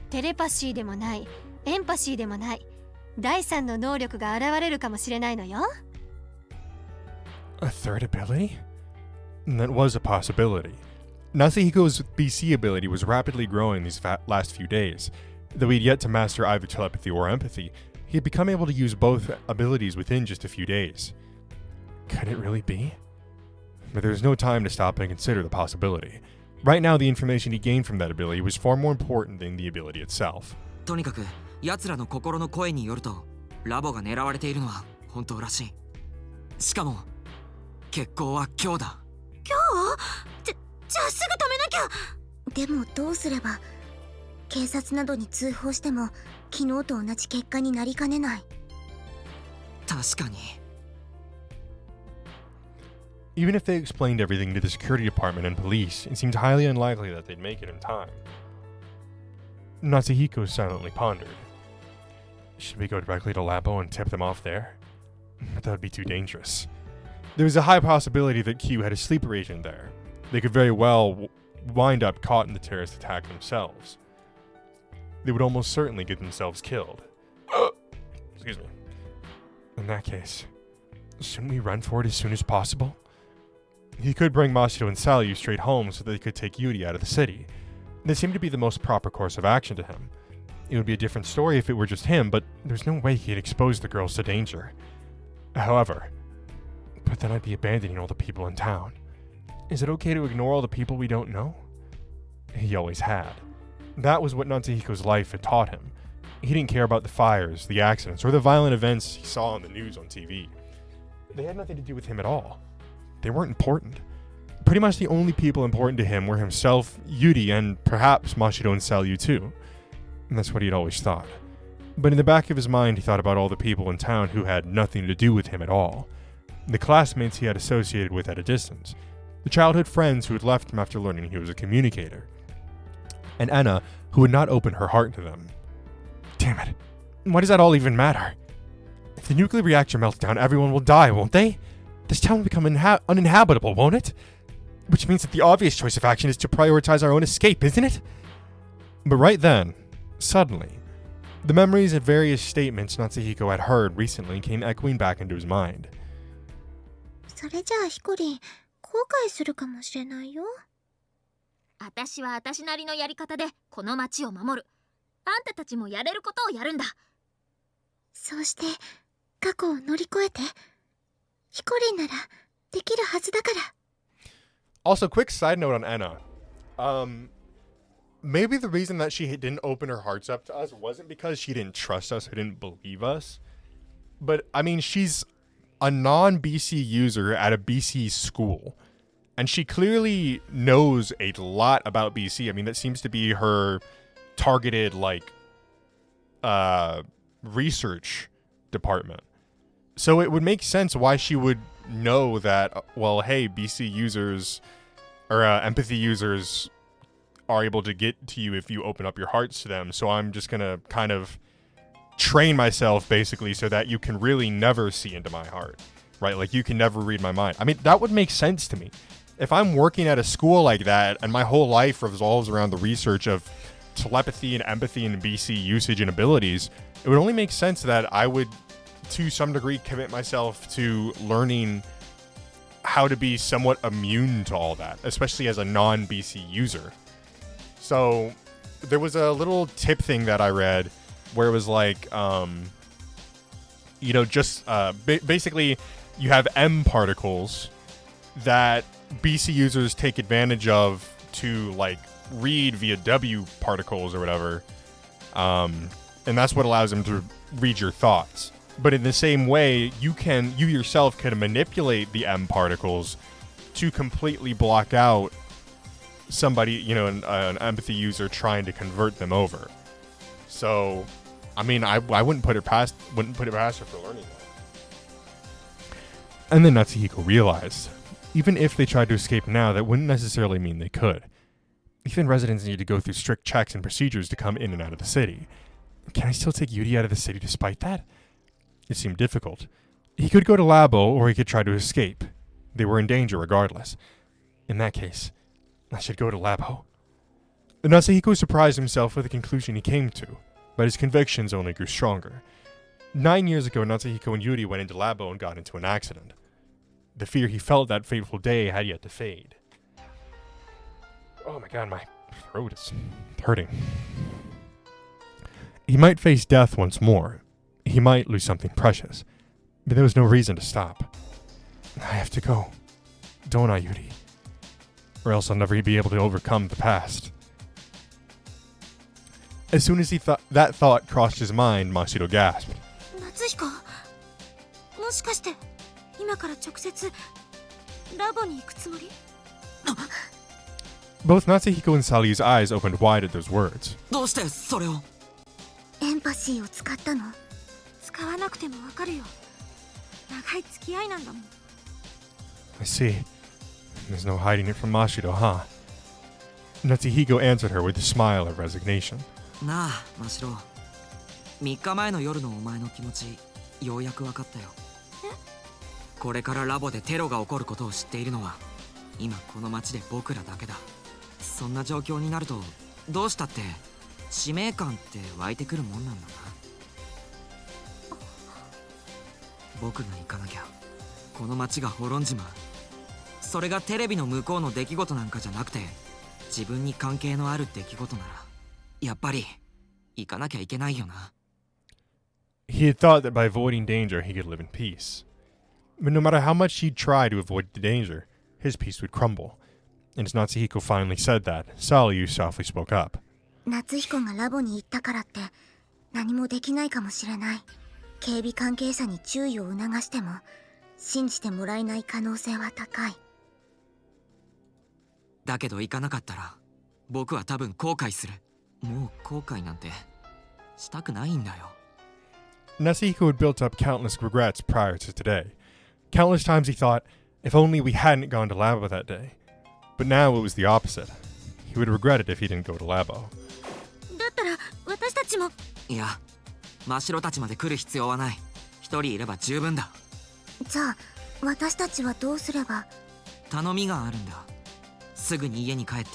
テレパシーでもないエンパシーでもない第三の能力が現れるかもしれないのよ。A third ability? And that was a possibility. Natsuhiko's BC ability was rapidly growing these last few days. Though he'd yet to master either telepathy or empathy, he had become able to use both abilities within just a few days. Could it really be? But there was no time to stop and consider the possibility. Right now, the information he gained from that ability was far more important than the ability itself. とにかく、奴らの心の声によると、ラボが狙われているのは本当らしい。しかも、決行は今日だ。今日？じゃあすぐ止めなきゃ。でもどうすれば警察などに通報しても昨日と同じ結果になりかねない。確かに。 Even if they explained everything to the security department and police, it seemed highly unlikely that they'd make it in time. Natsuhiko silently pondered. Should we go directly to Labo and tip them off there? But that would be too dangerous. There was a high possibility that Q had a sleeper agent there. They could very well wind up caught in the terrorist attack themselves. They would almost certainly get themselves killed. Excuse me. In that case, shouldn't we run for it as soon as possible? He could bring Mashiro and Salyu straight home so that they could take Yuri out of the city. This seemed to be the most proper course of action to him. It would be a different story if it were just him, but there's no way he'd expose the girls to danger. However, but then I'd be abandoning all the people in town. Is it okay to ignore all the people we don't know? He always had. That was what Natsuhiko's life had taught him. He didn't care about the fires, the accidents, or the violent events he saw on the news on TV. They had nothing to do with him at all. They weren't important. Pretty much the only people important to him were himself, Yuri, and perhaps Mashiro and Salyu too. And that's what he'd always thought. But in the back of his mind, he thought about all the people in town who had nothing to do with him at all. The classmates he had associated with at a distance. The childhood friends who had left him after learning he was a communicator. And Anna, who would not open her heart to them. Damn it. Why does that all even matter? If the nuclear reactor melts down, everyone will die, won't they? This town will become uninhabitable, won't it? Which means that the obvious choice of action is to prioritize our own escape, isn't it? But right then, suddenly, the memories of various statements Natsuhiko had heard recently came echoing back into his mind. それじゃあヒコリン後悔するかもしれないよ。私は私なりのやり方でこの町を守る。あんたたちもやれることをやるんだ。そうして過去を乗り越えてヒコリンならできるはずだから。Also, quick side note on Anna. Maybe the reason that she didn't open her hearts up to us wasn't because she didn't trust us or didn't believe us. But, I mean, she's a non-BC user at a BC school. And she clearly knows a lot about BC. I mean, that seems to be her targeted, like, research department. So it would make sense why she would know that, well, hey, BC users or empathy users are able to get to you if you open up your hearts to them. So I'm just going to kind of train myself basically so that you can really never see into my heart, right? Like you can never read my mind. I mean, that would make sense to me. If I'm working at a school like that and my whole life revolves around the research of telepathy and empathy and BC usage and abilities, it would only make sense that I would to some degree commit myself to learning how to be somewhat immune to all that, especially as a non-BC user. So there was a little tip thing that I read where it was like, basically you have M particles that BC users take advantage of to like read via W particles or whatever. And that's what allows them to read your thoughts. But in the same way, you yourself can manipulate the M particles to completely block out somebody, an empathy user trying to convert them over. So, I mean, I wouldn't put it past her for learning that. And then Natsuhiko realized, even if they tried to escape now, that wouldn't necessarily mean they could. Even residents need to go through strict checks and procedures to come in and out of the city. Can I still take Yuri out of the city despite that? It seemed difficult. He could go to Labo, or he could try to escape. They were in danger regardless. In that case, I should go to Labo. Natsuhiko surprised himself with the conclusion he came to, but his convictions only grew stronger. 9 years ago, Natsuhiko and Yuri went into Labo and got into an accident. The fear he felt that fateful day had yet to fade. Oh my god, my throat is hurting. He might face death once more. He might lose something precious. But there was no reason to stop. I have to go. Don't I, Yuri? Or else I'll never be able to overcome the past. As soon as that thought crossed his mind, Mashiro gasped. 夏彦、もしかして今から直接ラボに行くつもり？ Both Natsuhiko and Saliu's eyes opened wide at those words. どうしてそれを？エンパシーを使ったの？使わなくてもわかるよ。長い付き合いなんだもん。 I see. There's no hiding it from Mashiro, huh? Natsuhiko answered her with a smile of resignation. なあ、マシロ。3日前の夜のお前の気持ち、ようやく分かったよ。これからラボでテロが起こることを知っているのは、今この街で僕らだけだ。そんな状況になると、どうしたって使命感って湧いてくるもんなんだな。僕が行かなきゃこの街が滅んじまう。それがテレビの向こうの出来事なんかじゃなくて、自分に関係のある出来事ならやっぱり行かなきゃいけないよな。 He had thought that by avoiding danger he could live in peace. But no matter how much he'd try to avoid the danger, his peace would crumble. And as Natsuhiko finally said that, Saliu softly spoke up. 夏彦がラボに行ったからって何もできないかもしれない。警備関係者に注意を促しても信じてもらえない可能性は高い。だけど行かなかったら僕は多分後悔する。もう後悔なんてしたくないんだよ。 Natsuhiko had built up countless regrets prior to today. Countless times he thought, if only we hadn't gone to Labo that day. But now it was the opposite. He would regret it if he didn't go to Labo. だったら私たちも。いや、真白たちまで来る必要はない。一人いれば十分だ。じゃあ私たちはどうすれば？頼みがあるんだ。すぐに家に帰って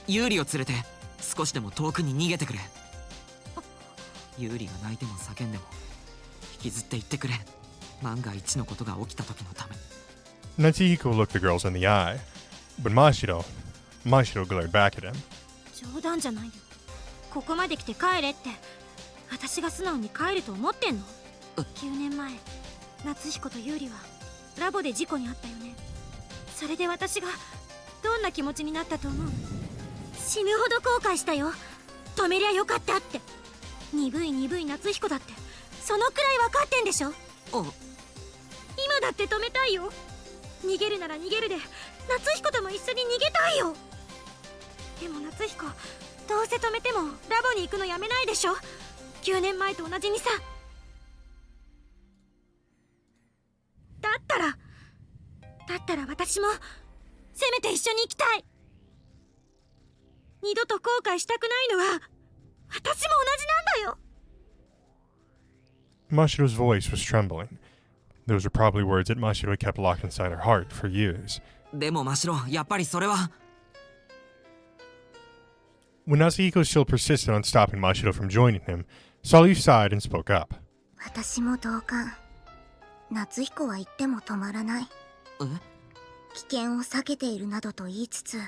ユーリを連れて少しでも遠くに逃げてくれ。ユーリが泣いても叫んでも引きずって行ってくれ。万が一のことが起きた時のために。 Natsuhiko looked the girls in the eye, but Mashiro glared back at him. 冗談じゃないよ。ここまで来て帰れって私が素直に帰ると思ってんの？9年前夏彦と優里はラボで事故に遭ったよね。それで私がどんな気持ちになったと思う？死ぬほど後悔したよ。止めりゃよかったって。鈍い夏彦だってそのくらい分かってんでしょ。今だって止めたいよ。逃げるなら逃げるで夏彦とも一緒に逃げたいよ。でも夏彦どうせ止めてもラボに行くのやめないでしょ。9年前と同じにさ。だったら私もせめて一緒に行きたい。二度と後悔したくないのは私も同じなんだよ。 Mashiro's voice was trembling. Those were probably words that Mashiro kept locked inside her heart for years. でも真白、やっぱりそれは。 When Natsuhiko still persisted on stopping Mashiro from joining him, Saliu sighed and spoke up. 私も同感。夏彦は言っても止まらない。危険を避けているなどと言いつつ、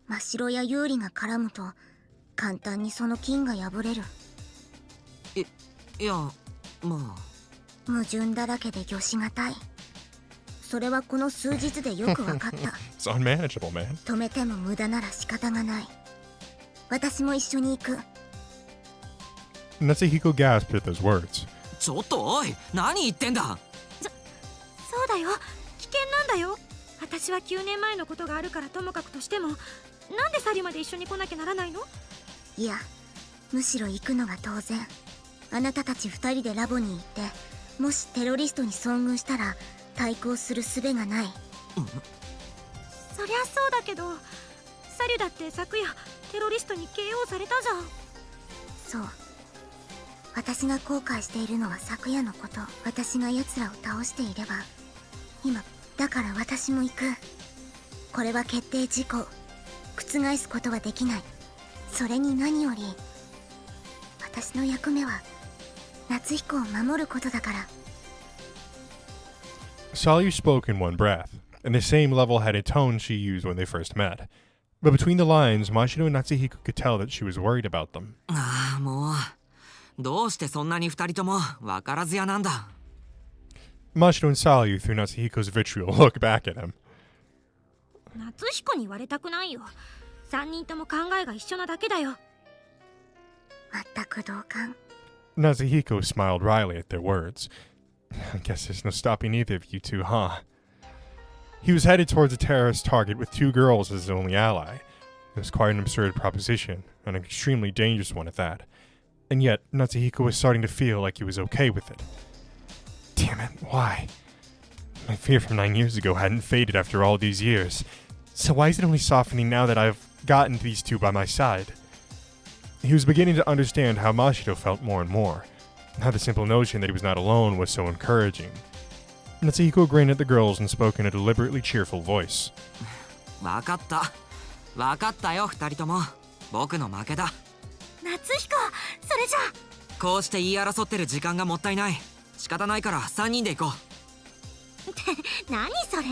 真白や有利が絡むと簡単にその菌が破れる。いや、まあ矛盾だらけで御しがたい。それはこの数日でよく分かった。It's unmanageable, man. 止めても無駄なら仕方がない。私も一緒に行く。 Natsuhiko gasped at those words. ちょっとおい、何言ってんだ。そうだよ、危険なんだよ。私は9年前のことがあるからともかくとしても、なんでサリまで一緒に来なきゃならないの？いや、むしろ行くのが当然。あなたたち2人でラボに行って、もしテロリストに遭遇したら対抗する術がない。そりゃそうだけど、サリュだって昨夜テロリストに KO されたじゃん。そう。私が後悔しているのは昨夜のこと。私が奴らを倒していれば今だから私も行く。これは決定事項。覆すことはできない。それに何より私の役目は夏彦を守ることだから。 Saliu spoke in one breath, in the same level-headed tone she used when they first met. But between the lines, Mashiro and Natsuhiko could tell that she was worried about them. ああ、もうどうしてそんなに2人とも分からずやなんだ。 Mashiro and Saliu threw Natsuhiko's vitriol look back at him. 夏彦に言われたくないよ。3人とも考えが一緒なだけだよ。全く同感。 Natsuhiko smiled wryly at their words. I guess there's no stopping either of you two, huh? He was headed towards a terrorist target with 2 girls as his only ally. It was quite an absurd proposition, an extremely dangerous one at that. And yet, Natsuhiko was starting to feel like he was okay with it. Damn it, why? My fear from 9 years ago hadn't faded after all these years. So why is it only softening now that I've gotten these two by my side? He was beginning to understand how Mashiro felt more and more. How the simple notion that he was not alone was so encouraging. Natsuhiko grinned at the girls and spoke in a deliberately cheerful voice. わかった。わかったよ、二人とも。僕の負けだ。夏彦、それじゃ。こうして言い争ってる時間がもったいない。仕方ないから3人で行こう。って何それ。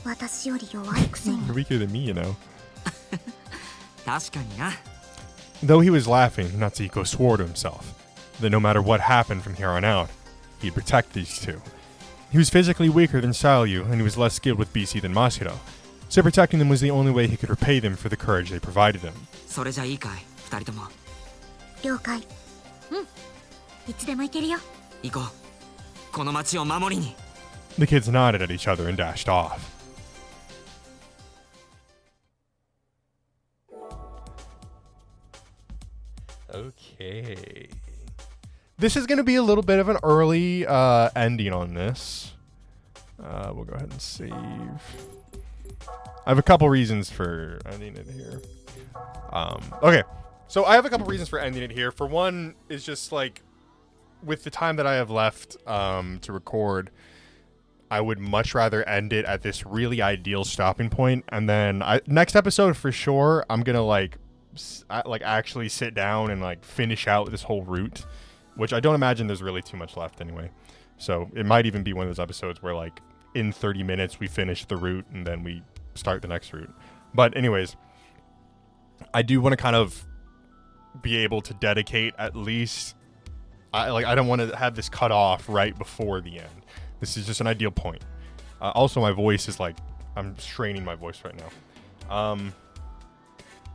私より弱いくせに。You're weaker than me, you know. 確かにな。Though he was laughing, Natsuhiko swore to himself that no matter what happened from here on out, he'd protect these two. He was physically weaker than Saoryu, and he was less skilled with BC than Mashiro, so protecting them was the only way he could repay them for the courage they provided him. それじゃいいかい、二人とも。了解。いつでも行けるよ。行こう。この町を守りに。The kids nodded at each other and dashed off. Okay. This is going to be a little bit of an early ending on this. We'll go ahead and save. I have a couple reasons for ending it here. Okay. So I have a couple reasons for ending it here. For one, is just like, with the time that I have left to record, I would much rather end it at this really ideal stopping point. And then next episode, for sure, I'm going to actually sit down and like finish out this whole route, which I don't imagine there's really too much left anyway. So it might even be one of those episodes where like in 30 minutes we finish the route and then we start the next route. But anyways, I do want to kind of be able to dedicate at least, I don't want to have this cut off right before the end. This is just an ideal point. Also, my voice is like, I'm straining my voice right now.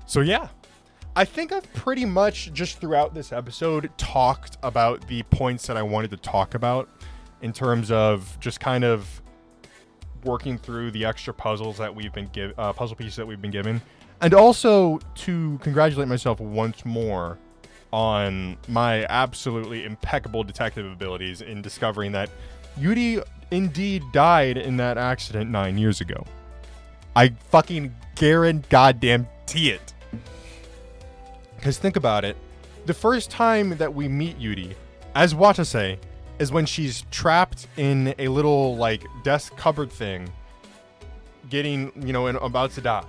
So yeah, I think I've pretty much just throughout this episode talked about the points that I wanted to talk about in terms of just kind of working through the extra puzzles that we've been puzzle pieces that we've been given, and also to congratulate myself once more on my absolutely impeccable detective abilities in discovering that Yuri indeed died in that accident 9 years ago. I fucking guarantee it. Because think about it. The first time that we meet Yuri as Watase is when she's trapped in a little like desk cupboard thing, getting, and about to die.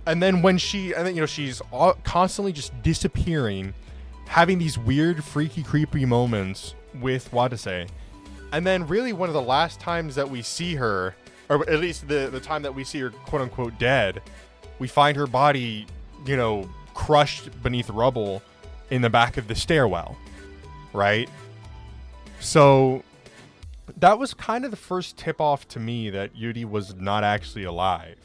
And then she's constantly just disappearing, having these weird, freaky, creepy moments with Watase. And then really one of the last times that we see her, or at least the time that we see her quote unquote dead, we find her body, crushed beneath rubble in the back of the stairwell, right? So that was kind of the first tip off to me that Yuri was not actually alive.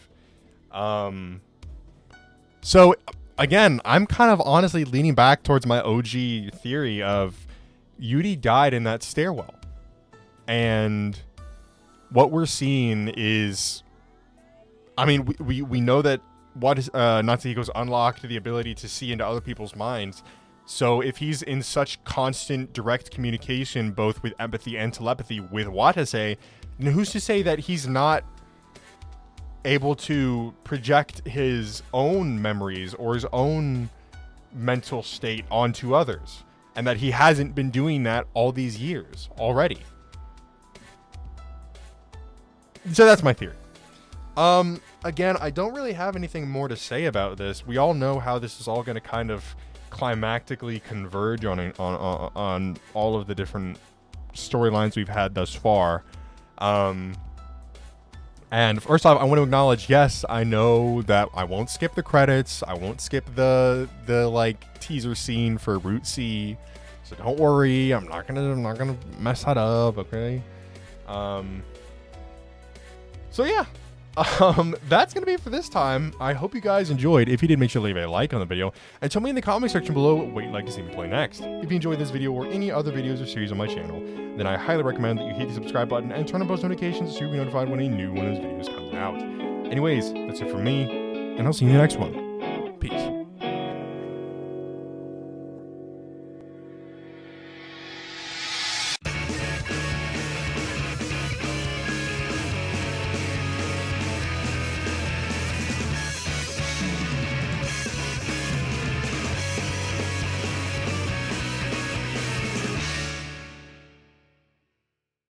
So again, I'm kind of honestly leaning back towards my OG theory of Yuri died in that stairwell. And what we're seeing is, I mean, we know that Natsuhiko's unlocked the ability to see into other people's minds. So if he's in such constant direct communication, both with empathy and telepathy with Watase, then who's to say that he's not able to project his own memories or his own mental state onto others, and that he hasn't been doing that all these years already? So that's my theory. Again, I don't really have anything more to say about this. We all know how this is all going to kind of climactically converge on all of the different storylines we've had thus far. And first off, I want to acknowledge, yes, I know that I won't skip the credits. I won't skip the like teaser scene for Route C. So don't worry, I'm not gonna mess that up, okay? So yeah. That's gonna be it for this time. I hope you guys enjoyed. If you did, make sure to leave a like on the video and tell me in the comment section below what you'd like to see me play next. If you enjoyed this video or any other videos or series on my channel, then I highly recommend that you hit the subscribe button and turn on post notifications so you'll be notified when a new one of these videos comes out. Anyways, that's it for me, and I'll see you in the next one.